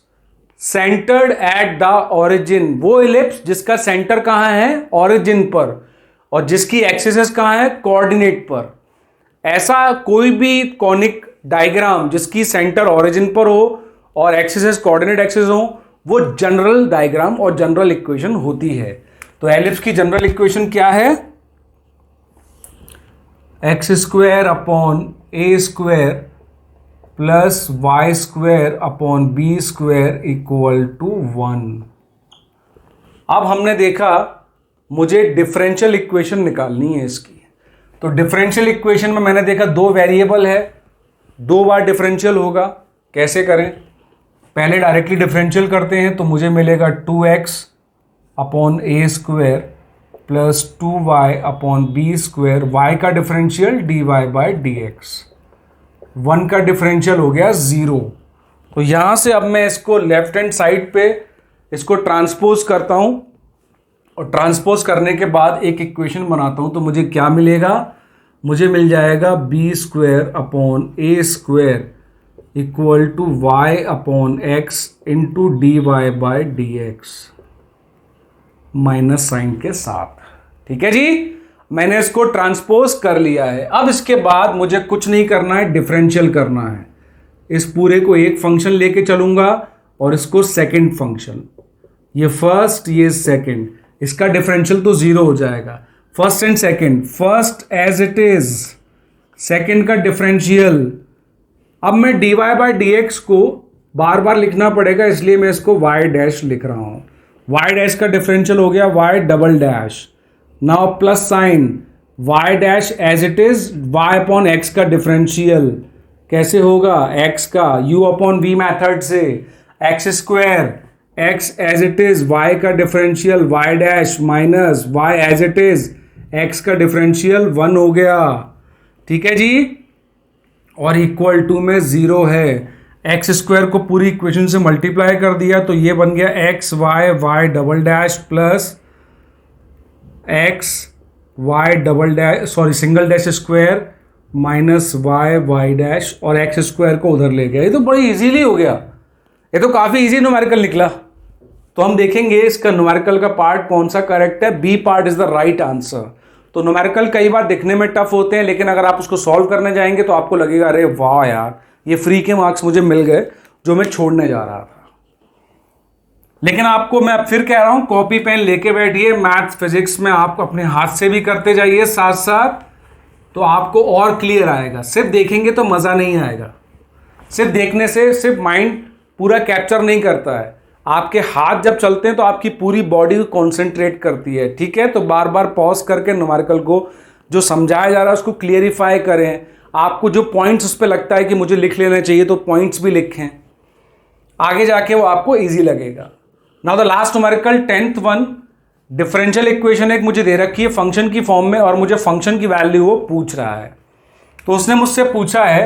centred at the origin. वो एलिप्स जिसका सेंटर कहां है, ओरिजिन पर, और जिसकी एक्सिस कहां है, कोऑर्डिनेट पर। ऐसा कोई भी कॉनिक डायग्राम जिसकी सेंटर ओरिजिन पर हो और एक्सिस कोऑर्डिनेट एक्सिस हो, वो जनरल डायग्राम और जनरल इक्वेशन होती है। तो एलिप्स की जनरल इक्वेशन क्या है, x square upon a square plus y square upon b square equal to 1। अब हमने देखा मुझे डिफरेंशियल इक्वेशन निकालनी है इसकी। तो डिफरेंशियल इक्वेशन में मैंने देखा दो वेरिएबल है, दो बार डिफरेंशियल होगा। कैसे करें? पहले डायरेक्टली डिफरेंशियल करते हैं तो मुझे मिलेगा 2x upon a square plus 2y upon b square, y का differential dy by d x. 1 का डिफरेंशियल हो गया 0। तो यहां से अब मैं इसको लेफ्ट हैंड साइड पे इसको ट्रांसपोज करता हूं और ट्रांसपोज करने के बाद एक इक्वेशन बनाता हूं। तो मुझे क्या मिलेगा? मुझे मिल जाएगा b square upon a square equal to y upon x into d y by d x minus sign के साथ। ठीक है जी, मैंने इसको ट्रांसपोज कर लिया है। अब इसके बाद मुझे कुछ नहीं करना है, डिफरेंशियल करना है। इस पूरे को एक फंक्शन लेके चलूंगा और इसको सेकंड फंक्शन, ये फर्स्ट ये सेकंड, इसका डिफरेंशियल तो 0 हो जाएगा। First and second, first as it is, second का डिफरेंशियल। अब मैं dy बाई डी एक्स को बार बार लिखना पड़ेगा, इसलिए मैं इसको y डैश लिख रहा हूं। y डैश का डिफरेंशियल हो गया y double dash. Now plus sign, y dash as it is, y upon x का डिफरेंशियल कैसे होगा? x का u अपॉन v मैथड से, x square, x as it is, y का differential y dash minus y as it is, x का differential 1 हो गया। ठीक है जी, और इक्वल टू में 0 है। एक्स स्क्वायर को पूरी इक्वेशन से मल्टीप्लाई कर दिया तो ये बन गया x y double dash plus x y double dash, sorry single dash square minus y dash, और एक्स स्क्वायर को उधर ले गया। ये तो बड़ी इजीली हो गया, ये तो काफ़ी इजी न्यूमेरिकल निकला। तो हम देखेंगे इसका न्यूमेरिकल का पार्ट कौन सा करेक्ट है। B part is the right answer. तो न्यूमेरिकल कई बार दिखने में टफ होते हैं, लेकिन अगर आप उसको सॉल्व करने जाएंगे तो आपको लगेगा अरे वाह यार, ये फ्री के मार्क्स मुझे मिल गए जो मैं छोड़ने जा रहा था। लेकिन आपको मैं अब फिर कह रहा हूं, कॉपी पेन लेके बैठिए। मैथ्स फिजिक्स में आप अपने हाथ से भी करते जाइए साथ साथ, तो आपको और क्लियर आएगा। सिर्फ देखेंगे तो मज़ा नहीं आएगा, सिर्फ देखने से सिर्फ माइंड पूरा कैप्चर नहीं करता है। आपके हाथ जब चलते हैं तो आपकी पूरी बॉडी को कॉन्सेंट्रेट करती है। ठीक है, तो बार बार पॉज करके न्यूमेरिकल को जो समझाया जा रहा है उसको क्लियरिफाई करें। आपको जो पॉइंट्स उस पर लगता है कि मुझे लिख लेना चाहिए तो पॉइंट्स भी लिखें, आगे जाके वो आपको ईजी लगेगा। Now the last numerical 10th one, differential equation एक मुझे दे रखी है फंक्शन की फॉर्म में और मुझे फंक्शन की वैल्यू वो पूछ रहा है। तो उसने मुझसे पूछा है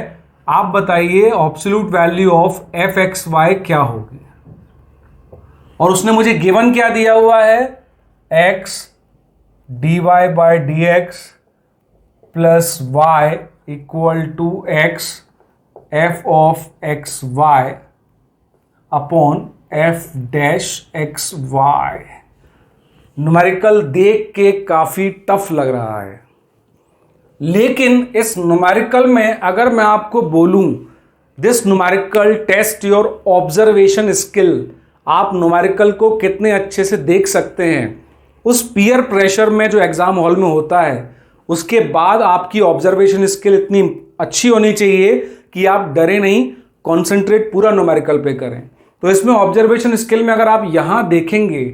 आप बताइए absolute value of f x y क्या होगी, और उसने मुझे गिवन क्या दिया हुआ है, x d y by d x plus y equal to x f of x y upon f dash x y. Numerical देख के काफी टफ लग रहा है, लेकिन इस न्यूमेरिकल में अगर मैं आपको बोलूं this numerical test your observation skill, आप न्यूमेरिकल को कितने अच्छे से देख सकते हैं उस पीयर प्रेशर में जो एग्जाम हॉल में होता है। उसके बाद आपकी ऑब्जर्वेशन स्किल इतनी अच्छी होनी चाहिए कि आप डरे नहीं, कॉन्सेंट्रेट पूरा न्यूमेरिकल पे करें। तो इसमें ऑब्जर्वेशन स्किल में अगर आप यहां देखेंगे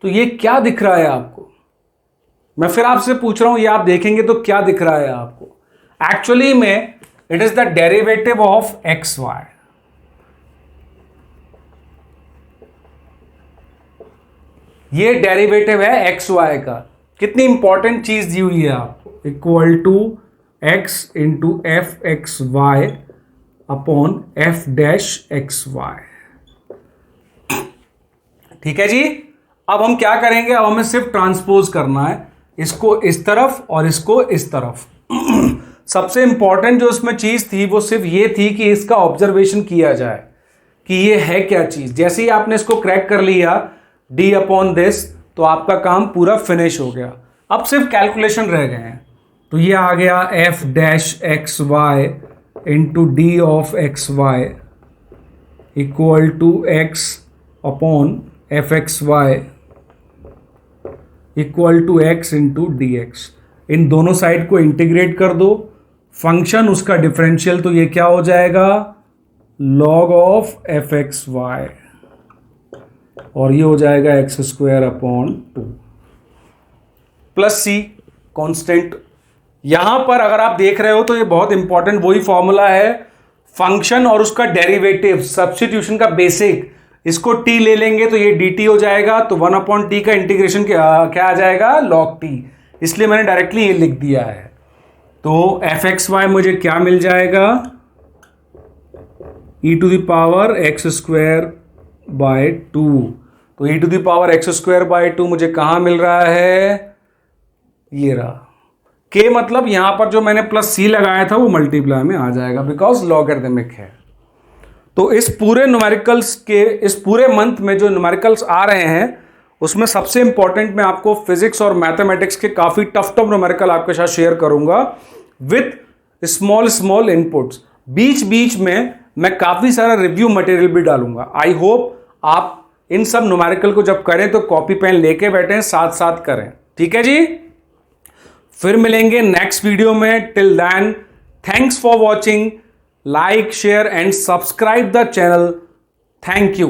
तो ये क्या दिख रहा है आपको, मैं फिर आपसे पूछ रहा हूं, ये आप देखेंगे तो क्या दिख रहा है आपको? एक्चुअली में it is the derivative of x y. ये डेरिवेटिव है एक्स वाई का। कितनी इंपॉर्टेंट चीज दी हुई है आपको, equal to x into f x y upon f dash x y. ठीक है जी, अब हम क्या करेंगे, अब हमें सिर्फ ट्रांसपोज करना है, इसको इस तरफ और इसको इस तरफ। सबसे इंपॉर्टेंट जो इसमें चीज थी वो सिर्फ ये थी कि इसका ऑब्जर्वेशन किया जाए कि ये है क्या चीज। जैसे ही आपने इसको क्रैक कर लिया d अपॉन दिस, तो आपका काम पूरा फिनिश हो गया। अब सिर्फ कैलकुलेशन रह गए हैं। तो ये आ गया f dash x y into d of x y equal to x upon f x y equal to x into d x. इन दोनों साइड को इंटीग्रेट कर दो, फंक्शन उसका डिफरेंशियल, तो ये क्या हो जाएगा, log of f x y, और ये हो जाएगा x square upon 2। Plus C constant. यहां पर अगर आप देख रहे हो तो ये बहुत इंपॉर्टेंट वही फॉर्मूला है, फंक्शन और उसका डेरिवेटिव, सब्स्टिट्यूशन का बेसिक। इसको t ले लेंगे तो ये dt हो जाएगा, तो 1/t का इंटीग्रेशन क्या आ जाएगा, log t। इसलिए मैंने डायरेक्टली ये लिख दिया है। तो fxy मुझे क्या मिल जाएगा, e⁻x²/2। तो e⁻x²/2 मुझे कहां मिल रहा है, ये रहा। k मतलब यहां पर जो मैंने प्लस c लगाया था वो मल्टीप्लाई में आ जाएगा, बिकॉज लॉगरिथमिक है। तो इस पूरे न्यूमेरिकल्स के, इस पूरे मंथ में जो न्यूमेरिकल्स आ रहे हैं उसमें सबसे इंपॉर्टेंट मैं आपको फिजिक्स और मैथमेटिक्स के काफी टफ न्यूमेरिकल आपके साथ शेयर करूंगा विथ स्मॉल इनपुट्स। बीच बीच में मैं काफी सारा रिव्यू मटेरियल भी डालूंगा। आई होप आप इन सब न्यूमेरिकल को जब करें तो कॉपी पेन लेके बैठें, साथ साथ करें। ठीक है जी, फिर मिलेंगे नेक्स्ट वीडियो में। Till then, thanks for watching. Like, share and subscribe the channel. Thank you.